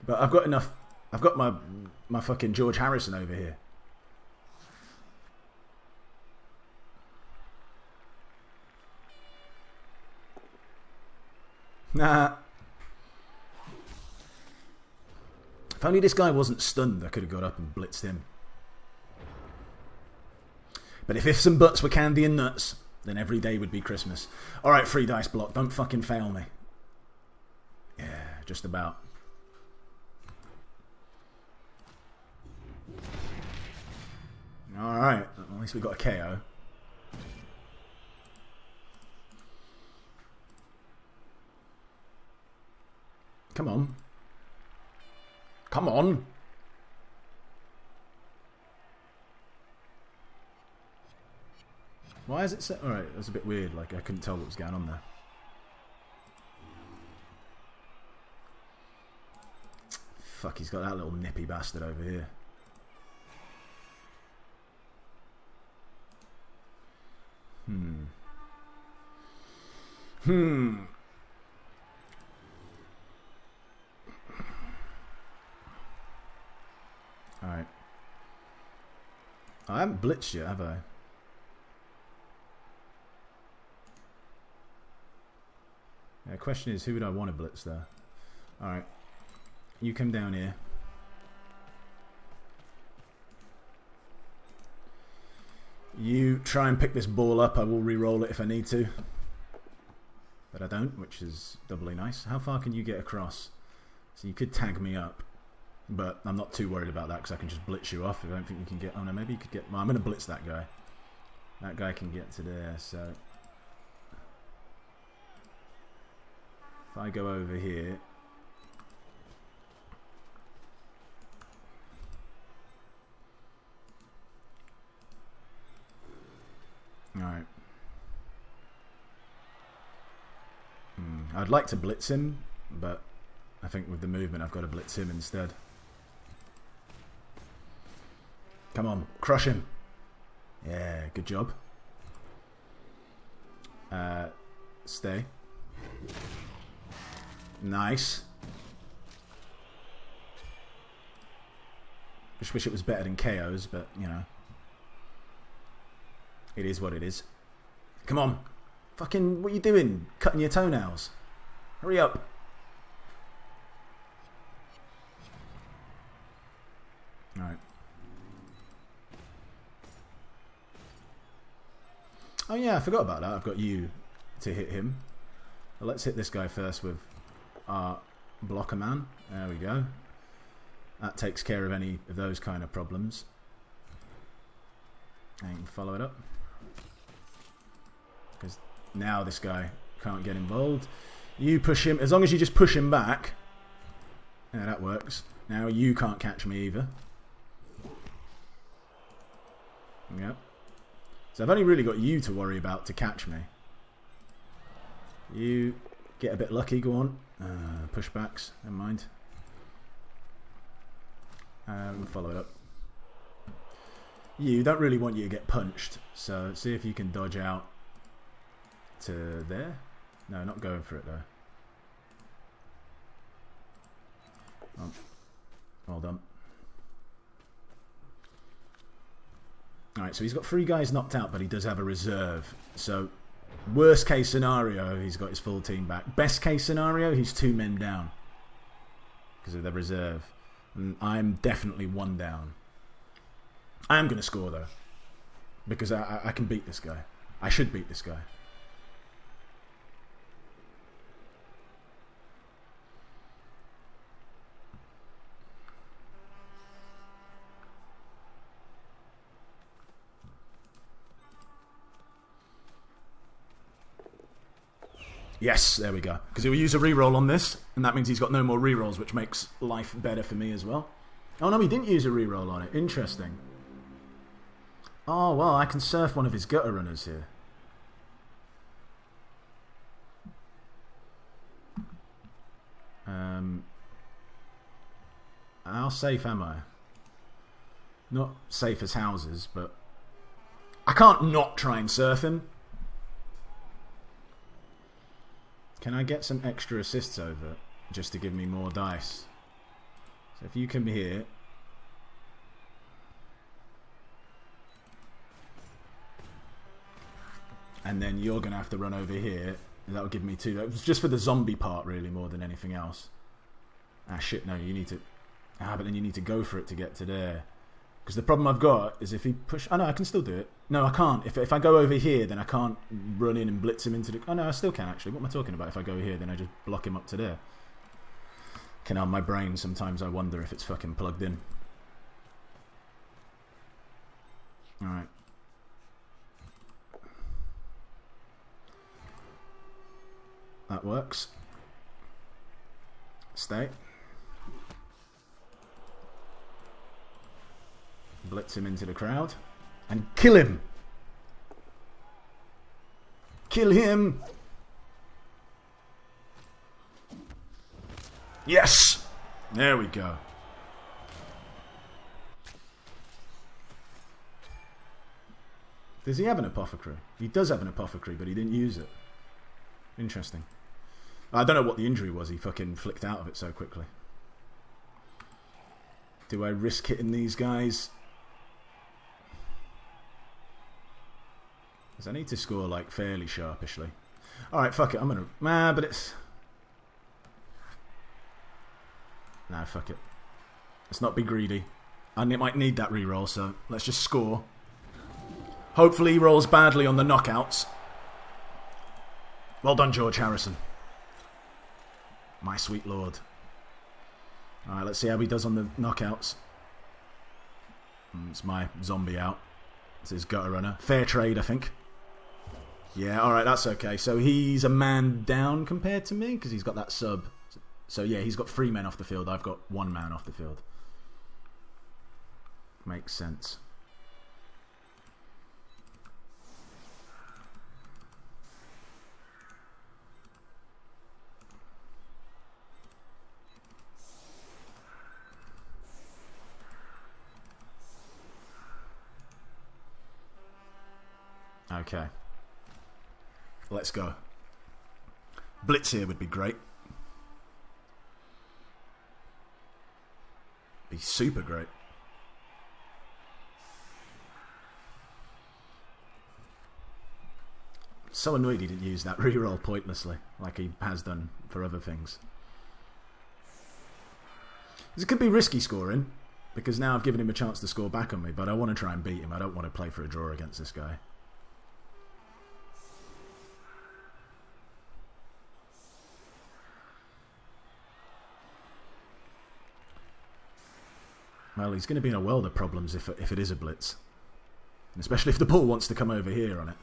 But I've got enough... I've got my fucking George Harrison over here. Nah. If only this guy wasn't stunned, I could have got up and blitzed him. But if ifs and buts were candy and nuts, then every day would be Christmas. Alright, 3 dice block. Don't fucking fail me. Yeah, just about. Alright, at least we got a KO. Come on. Come on. Why is it set? Alright, that's a bit weird. Like, I couldn't tell what was going on there. Fuck, he's got that little nippy bastard over here. Alright. I haven't blitzed yet, have I? Yeah, the question is, who would I want to blitz there? Alright. You come down here. You try and pick this ball up. I will re-roll it if I need to. But I don't, which is doubly nice. How far can you get across? So you could tag me up. But I'm not too worried about that because I can just blitz you off. If I don't think you can get... Oh no, maybe you could get... Well, I'm going to blitz that guy. That guy can get to there, so... If I go over here... Alright. I'd like to blitz him, but I think with the movement I've got to blitz him instead. Come on, crush him. Yeah, good job. Stay. Nice. Just wish it was better than KOs, but you know. It is what it is. Come on. Fucking, what are you doing? Cutting your toenails. Hurry up. Alright. Oh yeah, I forgot about that. I've got you to hit him. Well, let's hit this guy first with our blocker man. There we go. That takes care of any of those kind of problems. And you can follow it up. Because now this guy can't get involved. You push him, as long as you just push him back. Yeah, that works. Now you can't catch me either. Yep. So I've only really got you to worry about to catch me. You get a bit lucky, go on. Pushbacks, never mind. Follow it up. You don't really want you to get punched, so see if you can dodge out to there. No, not going for it though. Oh, well done. Alright, so he's got 3 guys knocked out, but he does have a reserve. So, worst case scenario, he's got his full team back. Best case scenario, he's 2 men down. Because of the reserve. And I'm definitely 1 down. I am going to score, though. Because I can beat this guy. I should beat this guy. Yes, there we go. Because he'll use a reroll on this, and that means he's got no more rerolls, which makes life better for me as well. Oh no, he didn't use a reroll on it. Interesting. Oh, well, I can surf one of his gutter runners here. How safe am I? Not safe as houses, but... I can't not try and surf him. Can I get some extra assists over just to give me more dice? So if you come here... And then you're going to have to run over here. That'll give me 2. That was just for the zombie part, really, more than anything else. Ah, shit, no, you need to... Ah, but then you need to go for it to get to there. Because the problem I've got is if he push... Oh, no, I can still do it. No, I can't. If I go over here, then I can't run in and blitz him into the... Oh, no, I still can, actually. What am I talking about? If I go here, then I just block him up to there. Now, my brain, sometimes I wonder if it's fucking plugged in. Alright. That works. Stay. Blitz him into the crowd. And kill him! Kill him! Yes! There we go. Does he have an apothecary? He does have an apothecary, but he didn't use it. Interesting. I don't know what the injury was. He fucking flicked out of it so quickly. Do I risk hitting these guys? Because I need to score like fairly sharpishly. Alright, fuck it. I'm gonna... Nah, but it's... Nah, fuck it. Let's not be greedy. I might need that reroll, so let's just score. Hopefully he rolls badly on the knockouts. Well done, George Harrison. My sweet lord. Alright, let's see how he does on the knockouts. It's my zombie out. It's his gutter runner. Fair trade, I think. Yeah, alright, that's okay. So he's a man down compared to me, because he's got that sub. So yeah, he's got 3 men off the field. I've got 1 man off the field. Makes sense. Okay. Let's go. Blitz here would be great. Be super great. So annoyed he didn't use that reroll pointlessly, like he has done for other things. It could be risky scoring, because now I've given him a chance to score back on me, but I want to try and beat him. I don't want to play for a draw against this guy. Well, he's going to be in a world of problems if it is a blitz. And especially if the ball wants to come over here on it.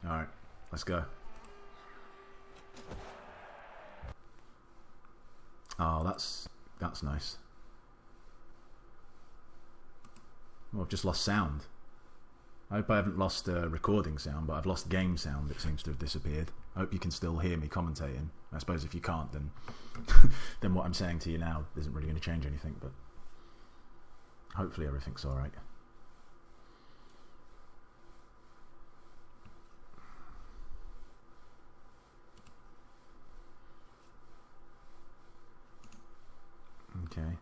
Alright, let's go. Oh, that's nice. Oh, I've just lost sound. I hope I haven't lost recording sound, but I've lost game sound. It seems to have disappeared. I hope you can still hear me commentating. I suppose if you can't, then then what I'm saying to you now isn't really going to change anything, but hopefully everything's alright. Okay.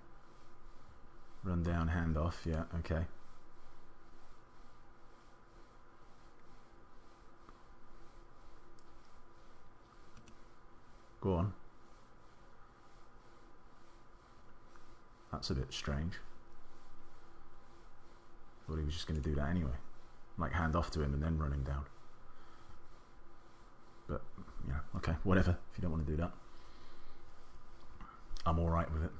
Run down, hand off. Yeah, okay. Go on. That's a bit strange. Thought he was just going to do that anyway. Like hand off to him and then running down. But, yeah, okay, whatever. If you don't want to do that. I'm alright with it.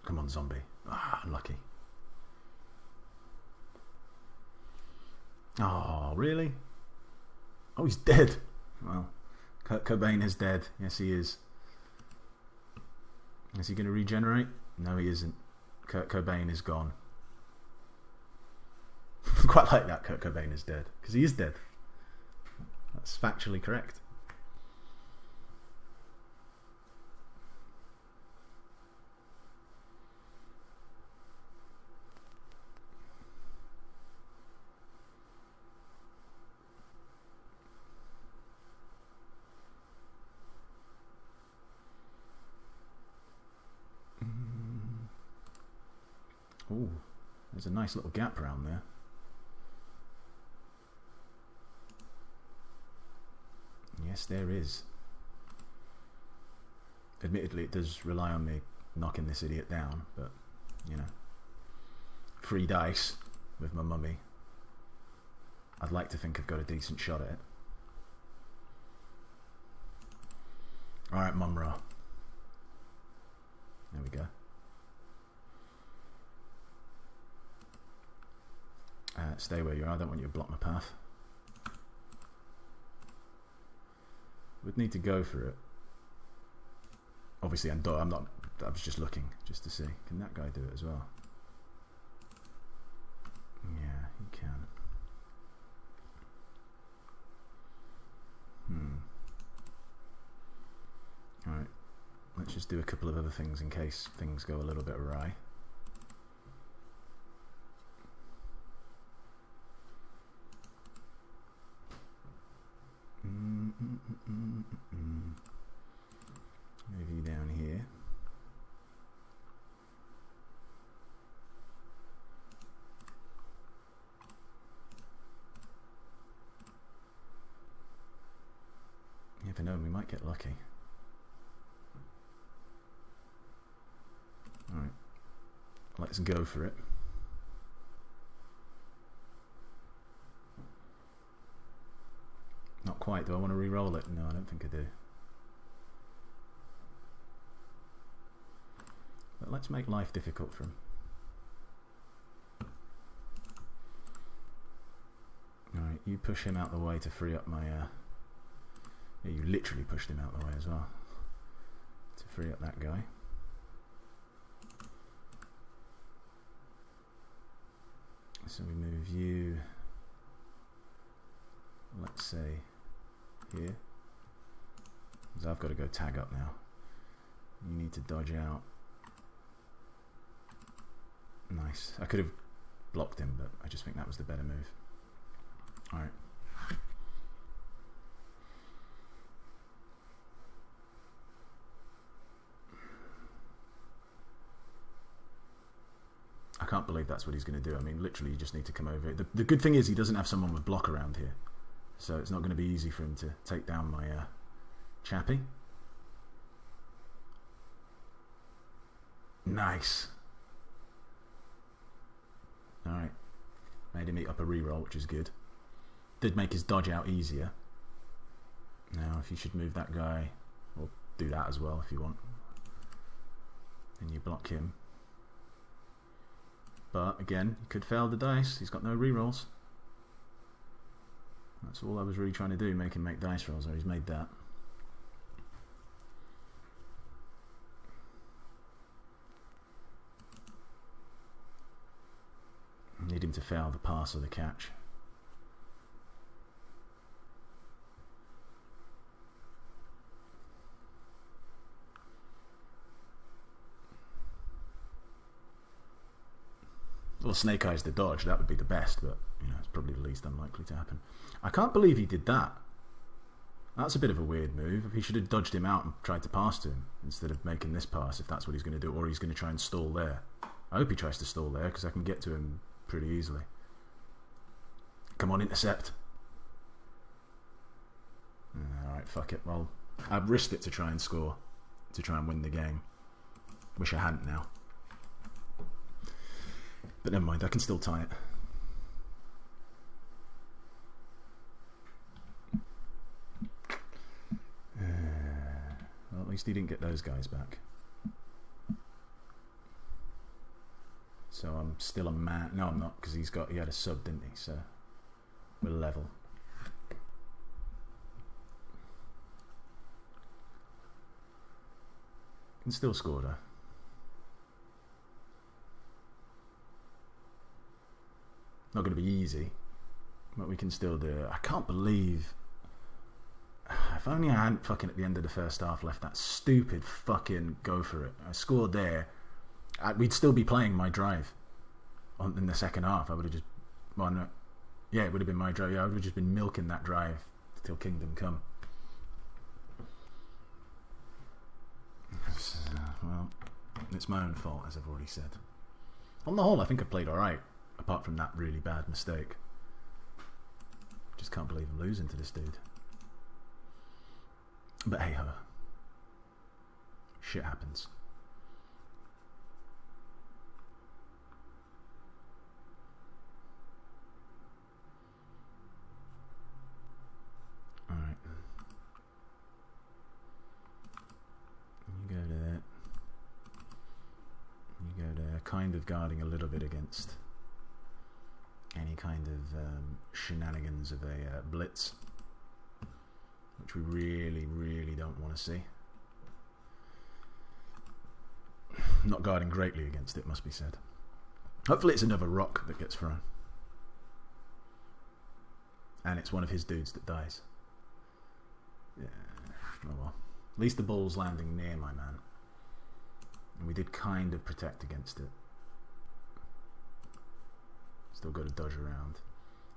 Come on, zombie. Ah, unlucky. Oh, really? Oh, he's dead. Well, Kurt Cobain is dead. Yes, he is. Is he going to regenerate? No, he isn't. Kurt Cobain is gone. Quite like that, Kurt Cobain is dead. Because he is dead. That's factually correct. Ooh, there's a nice little gap around there. Yes, there is. Admittedly, it does rely on me knocking this idiot down, but, you know. 3 dice with my mummy. I'd like to think I've got a decent shot at it. Alright, Mumra. There we go. Stay where you are. I don't want you to block my path. Would need to go for it. Obviously, I'm not. I was just looking just to see. Can that guy do it as well? Let's just do a couple of other things in case things go a little bit awry. Move you down here. You never know, we might get lucky. Alright, let's go for it. Not quite, do I want to re-roll it? No, I don't think I do. But let's make life difficult for him. Alright, you push him out the way to free up my... yeah, you literally pushed him out the way as well. To free up that guy. So we move you, let's say, here. Because I've got to go tag up now. You need to dodge out. Nice. I could have blocked him, but I just think that was the better move. Alright. I can't believe that's what he's going to do. I mean, literally, you just need to come over. The good thing is he doesn't have someone with block around here. So it's not going to be easy for him to take down my chappie. Nice. Alright. Made him eat up a reroll, which is good. Did make his dodge out easier. Now, if you should move that guy, or do that as well if you want. Then you block him. But again, you could fail the dice. He's got no rerolls. That's all I was really trying to do, make him make dice rolls. Or he's made that. Need him to fail the pass or the catch. Well, Snake Eyes the dodge, that would be the best, but you know, it's probably the least unlikely to happen. I can't believe he did that. That's a bit of a weird move. He should have dodged him out and tried to pass to him instead of making this pass, if that's what he's going to do, or he's going to try and stall there. I hope he tries to stall there, because I can get to him pretty easily. Come on, intercept. Alright, fuck it. Well, I've risked it to try and score, to try and win the game. Wish I hadn't now. But never mind, I can still tie it. Well, at least he didn't get those guys back. So I'm still a man. No, I'm not, because he had a sub, didn't he? So we're level. Can still score though. Not going to be easy, but we can still do it. I can't believe... If only I hadn't fucking at the end of the first half left that stupid fucking go for it. I scored there. We'd still be playing my drive in the second half. I would have just... Well, no, yeah, it would have been my drive. Yeah, I would have just been milking that drive till Kingdom Come. Well, it's my own fault, as I've already said. On the whole, I think I played alright. Apart from that really bad mistake. Just can't believe I'm losing to this dude. But hey ho. Shit happens. Alright. You go there. You go there. Kind of guarding a little bit against any kind of shenanigans of a blitz, which we really, really don't want to see. Not guarding greatly against it, must be said. Hopefully it's another rock that gets thrown. And it's one of his dudes that dies. Yeah, oh well. At least the ball's landing near my man. And we did kind of protect against it. Still got to dodge around.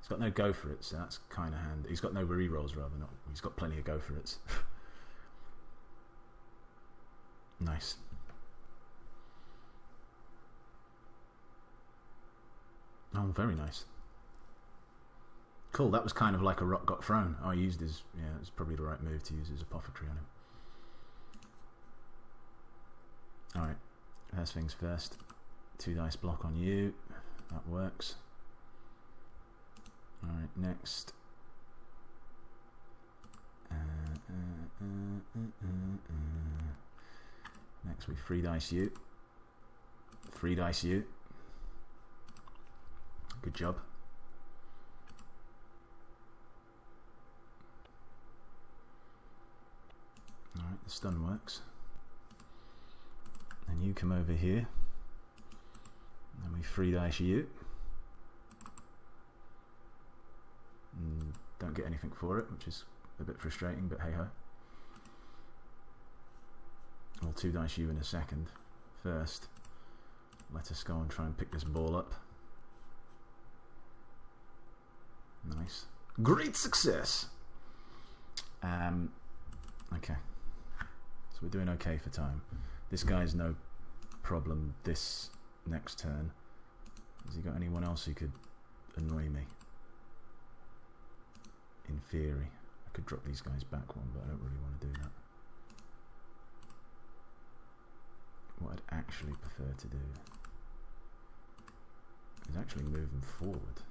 He's got no go for it, so that's kind of handy. He's got no rerolls, rather. Not. He's got plenty of go for it. Nice. Oh, very nice. Cool, that was kind of like a rock got thrown. Oh, I used his... Yeah, it was probably the right move to use his apothecary on him. Alright, first things first. 2 dice block on you. That works. Alright, next. Next we 3 dice you. 3 dice you. Good job. Alright, the stun works. And you come over here. And we 3 dice you. And don't get anything for it, which is a bit frustrating, but hey ho. We'll 2 dice you in a second. First, let us go and try and pick this ball up. Nice. Great success! Okay. So we're doing okay for time. This guy's no problem this next turn. Has he got anyone else who could annoy me? In theory. I could drop these guys back one, but I don't really want to do that. What I'd actually prefer to do is actually move them forward.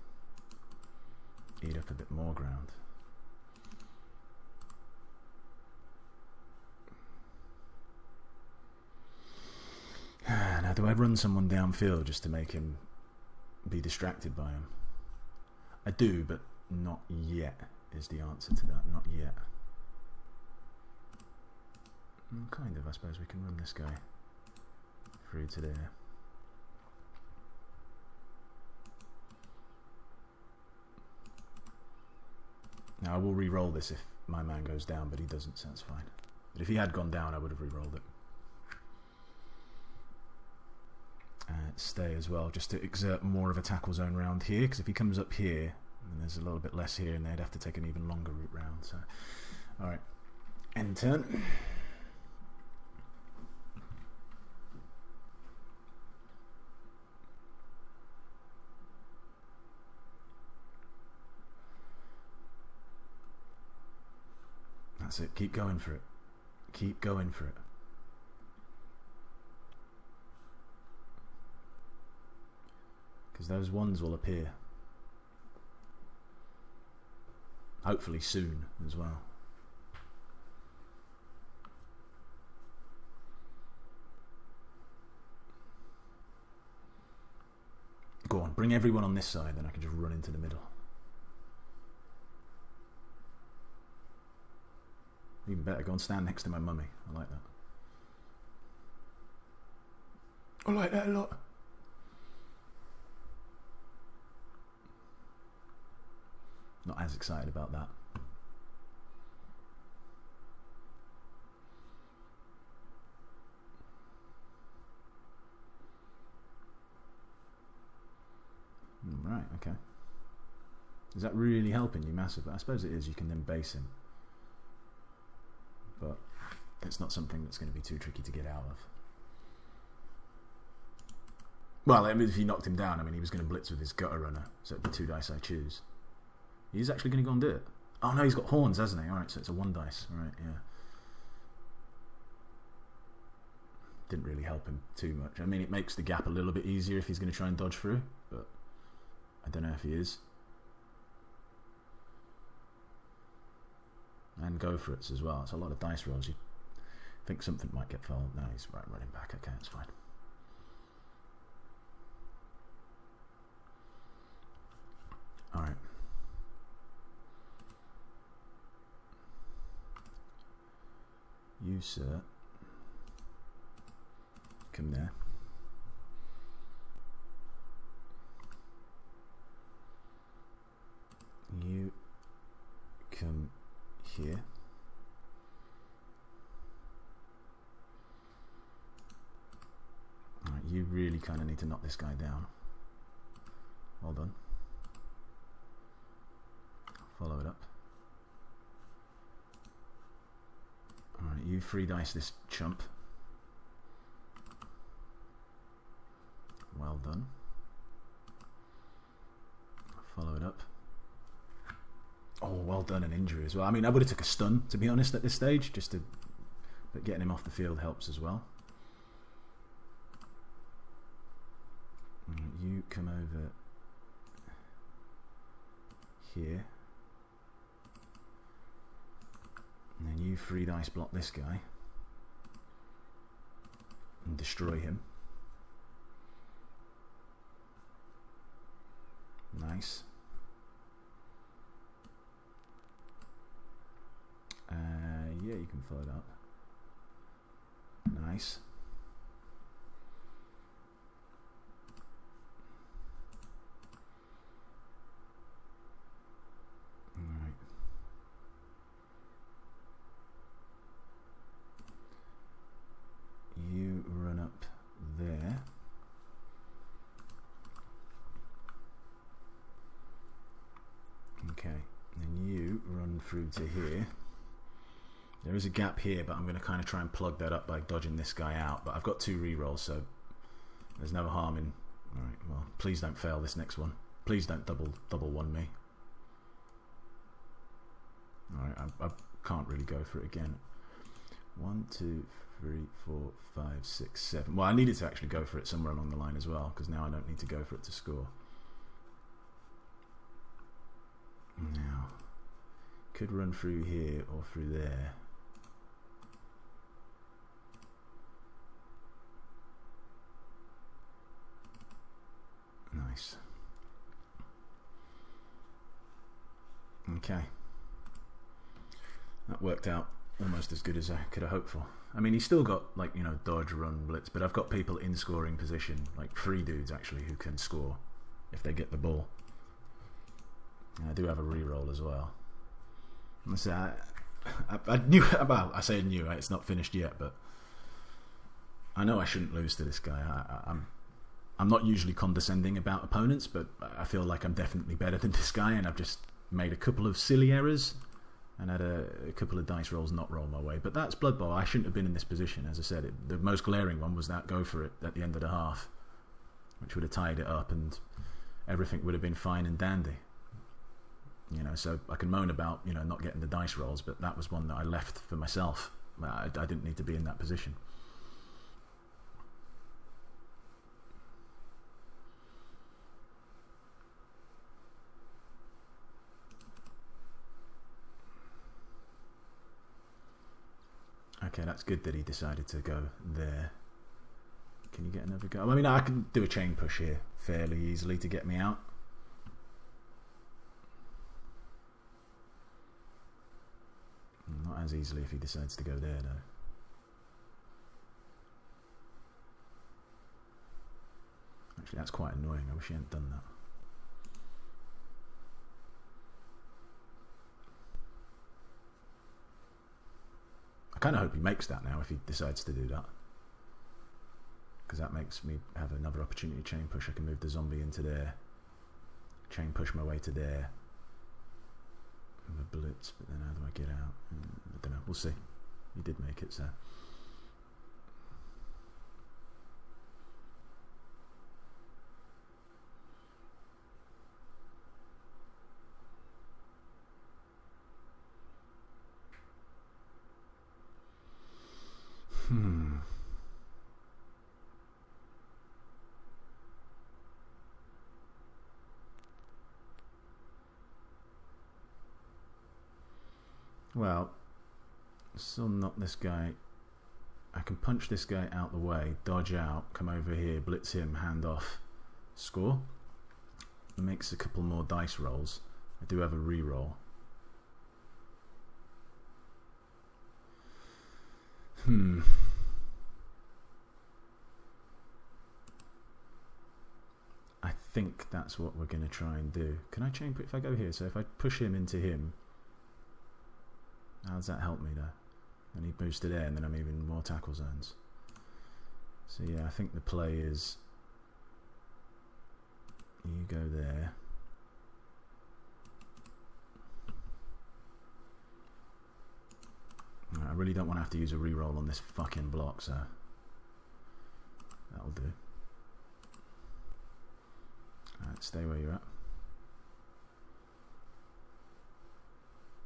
Eat up a bit more ground. Now, do I run someone downfield just to make him be distracted by him? I do, but not yet is the answer to that. Not yet. Kind of, I suppose we can run this guy through to there. Now I will re-roll this if my man goes down, but he doesn't, so that's fine. But if he had gone down, I would have re-rolled it. Stay as well, just to exert more of a tackle zone round here, because if he comes up here, then there's a little bit less here, and they'd have to take an even longer route round. So, alright. End turn. That's it. Keep going for it. Keep going for it. Because those ones will appear. Hopefully soon as well. Go on, bring everyone on this side, then I can just run into the middle. Even better, go and stand next to my mummy. I like that. I like that a lot. Not as excited about that. Right, okay. Is that really helping you massively? I suppose it is. You can then base him. But it's not something that's going to be too tricky to get out of. Well, I mean, if you knocked him down, I mean, he was going to blitz with his gutter runner, so it'd be 2 dice I choose. He's actually going to go and do it. Oh no, he's got horns, hasn't he? Alright, so it's a 1 dice. Alright, yeah. Didn't really help him too much. I mean, it makes the gap a little bit easier if he's going to try and dodge through, but I don't know if he is. And go for it as well. It's a lot of dice rolls. You think something might get fouled. No, he's right running back. Okay, that's fine. Alright. You, sir, come there. You come here. really kind of need to knock this guy down. Well done. Follow it up. Alright, you free dice this chump. Well done. Follow it up. Oh, well done, an injury as well. I mean, I would have took a stun, to be honest, at this stage, just to, but getting him off the field helps as well. You come over here, and then you free dice block this guy and destroy him. Nice. Yeah, you can follow it up. Nice. Alright. You run up there. Okay, and you run through to here. There is a gap here, but I'm going to kind of try and plug that up by dodging this guy out. But I've got 2 rerolls, so there's no harm in... Alright, well, please don't fail this next one. Please don't double one me. Alright, I can't really go for it again. 1, 2, 3, 4, 5, 6, 7. Well, I needed to actually go for it somewhere along the line as well, because now I don't need to go for it to score. Now, could run through here or through there. Nice. Okay. That worked out almost as good as I could have hoped for. I mean, he's still got, like, you know, dodge, run, blitz, but I've got people in scoring position, like 3 dudes actually, who can score if they get the ball. And I do have a reroll as well. So I knew, well, I say knew, it's not finished yet, but I know I shouldn't lose to this guy. I'm not usually condescending about opponents, but I feel like I'm definitely better than this guy, and I've just made a couple of silly errors and had a couple of dice rolls not roll my way. But that's Blood Bowl. I shouldn't have been in this position. As I said, the most glaring one was that go for it at the end of the half, which would have tied it up and everything would have been fine and dandy. You know, so I can moan about, you know, not getting the dice rolls, but that was one that I left for myself. I didn't need to be in that position. Okay, that's good that he decided to go there. Can you get another go? I mean, I can do a chain push here fairly easily to get me out. Not as easily if he decides to go there, though. Actually, that's quite annoying. I wish he hadn't done that. I kind of hope he makes that now if he decides to do that, because that makes me have another opportunity to chain push. I can move the zombie into there, chain push my way to there, with a blitz, but then how do I get out? I don't know, we'll see. He did make it, so. Well, still not this guy. I can punch this guy out the way, dodge out, come over here, blitz him, hand off, score. Makes a couple more dice rolls. I do have a reroll. I think that's what we're going to try and do. Can I chain put if I go here? So if I push him into him, how does that help me though? And he moves to there, and then I'm even more tackle zones. So yeah, I think the play is you go there. I really don't want to have to use a reroll on this fucking block, so that'll do. Alright, stay where you're at.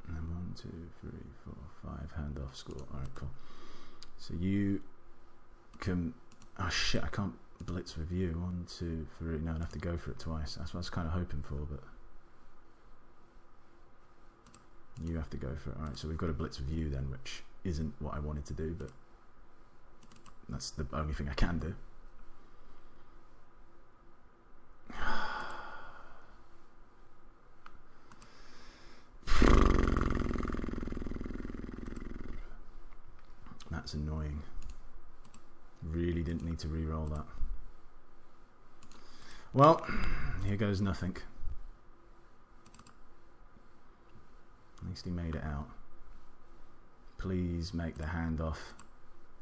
And then 1, 2, 3, 4, 5, handoff, score. Alright, cool. So you can... Oh shit, I can't blitz with you. 1, 2, 3... No, I'd have to go for it twice. That's what I was kind of hoping for, but... You have to go for it. Alright, so we've got a blitz with you then, which isn't what I wanted to do, but... That's the only thing I can do. That's annoying. Really didn't need to re-roll that. Well, here goes nothing. At least he made it out. Please make the handoff.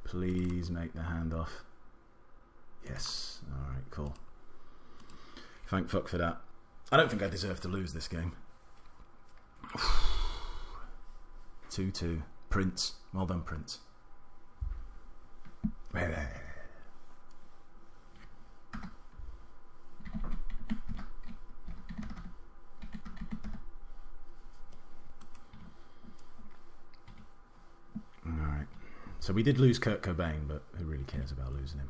Please make the handoff. Yes. Alright, cool. Thank fuck for that. I don't think I deserve to lose this game. 2-2. Prince. Well done, Prince. Alright. So we did lose Kurt Cobain, but who really cares about losing him?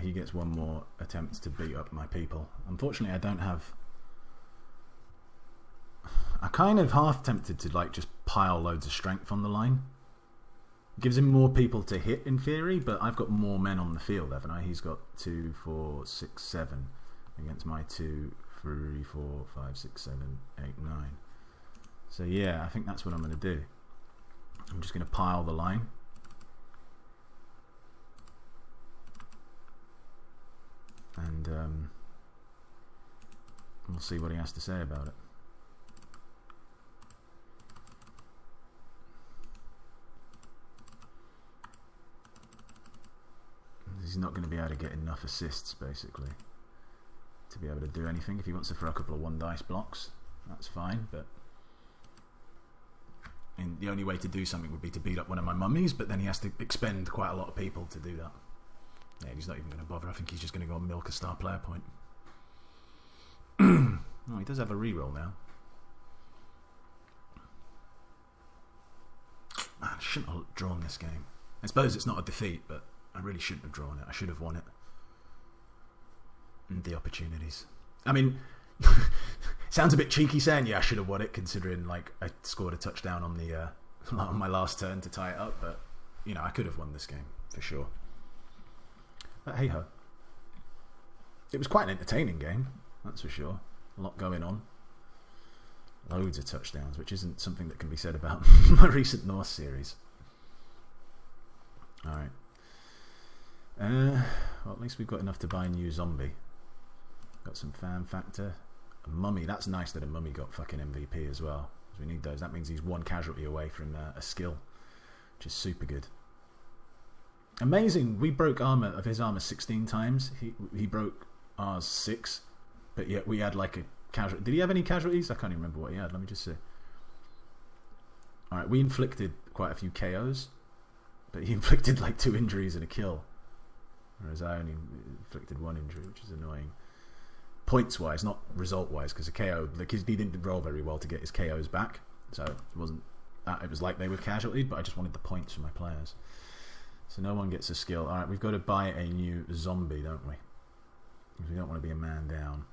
He gets one more attempt to beat up my people. Unfortunately, I don't have... I kind of half tempted to like just pile loads of strength on the line. Gives him more people to hit in theory, but I've got more men on the field, haven't I? He's got 2, 4, 6, 7 against my 2, 3, 4, 5, 6, 7, 8, 9. So yeah, I think that's what I'm going to do. I'm just going to pile the line. And we'll see what he has to say about it. He's not going to be able to get enough assists, basically, to be able to do anything. If he wants to throw a couple of 1 dice blocks, that's fine, but the only way to do something would be to beat up one of my mummies, but then he has to expend quite a lot of people to do that. Yeah, he's not even going to bother. I think he's just going to go and milk a star player point. Oh, he does have a reroll now. Man, I shouldn't have drawn this game. I suppose it's not a defeat, but I really shouldn't have drawn it. I should have won it. And the opportunities. I mean, sounds a bit cheeky saying, yeah, I should have won it, considering like I scored a touchdown on the on my last turn to tie it up. But you know, I could have won this game for sure. But hey ho, it was quite an entertaining game, that's for sure. A lot going on, loads of touchdowns, which isn't something that can be said about my recent North series. All right. Well, at least we've got enough to buy a new zombie. Got some fan factor. A mummy. That's nice that a mummy got fucking MVP as well. We need those. That means he's 1 casualty away from a skill, which is super good. Amazing. We broke his armor 16 times. He broke ours 6, but yet we had like a casualty. Did he have any casualties? I can't even remember what he had. Let me just see. Alright, we inflicted quite a few KOs, but he inflicted like 2 injuries and a kill. Whereas I only inflicted 1 injury, which is annoying. Points wise, not result wise, because a KO, like he didn't roll very well to get his KOs back, so it wasn't that. It was like they were casualtied, but I just wanted the points for my players. So no one gets a skill. Alright, we've got to buy a new zombie, don't we? Because we don't want to be a man down.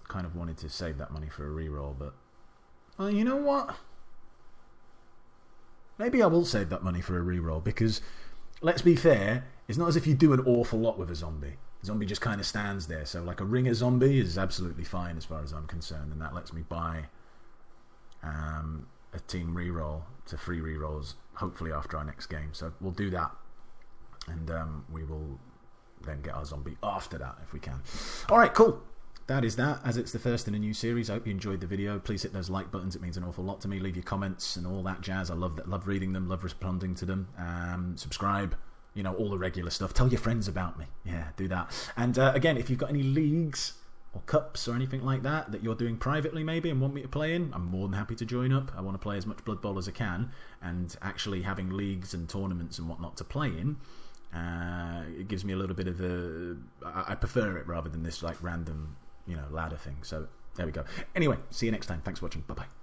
Kind of wanted to save that money for a reroll, but well, you know what? Maybe I will save that money for a reroll, because let's be fair, it's not as if you do an awful lot with a zombie. The zombie just kind of stands there. So like a ringer zombie is absolutely fine as far as I'm concerned, and that lets me buy a team reroll to 3 rerolls, hopefully after our next game. So we'll do that, and we will then get our zombie after that if we can. Alright, cool. That is that. As it's the first in a new series, I hope you enjoyed the video. Please hit those like buttons. It means an awful lot to me. Leave your comments and all that jazz. I love reading them, love responding to them. Subscribe. all the regular stuff. Tell your friends about me. Yeah, do that. And again, if you've got any leagues or cups or anything like that you're doing privately maybe and want me to play in, I'm more than happy to join up. I want to play as much Blood Bowl as I can, and actually having leagues and tournaments and whatnot to play in, it gives me a little bit of I prefer it rather than this like random ladder thing. So there we go. Anyway, see you next time. Thanks for watching. Bye bye.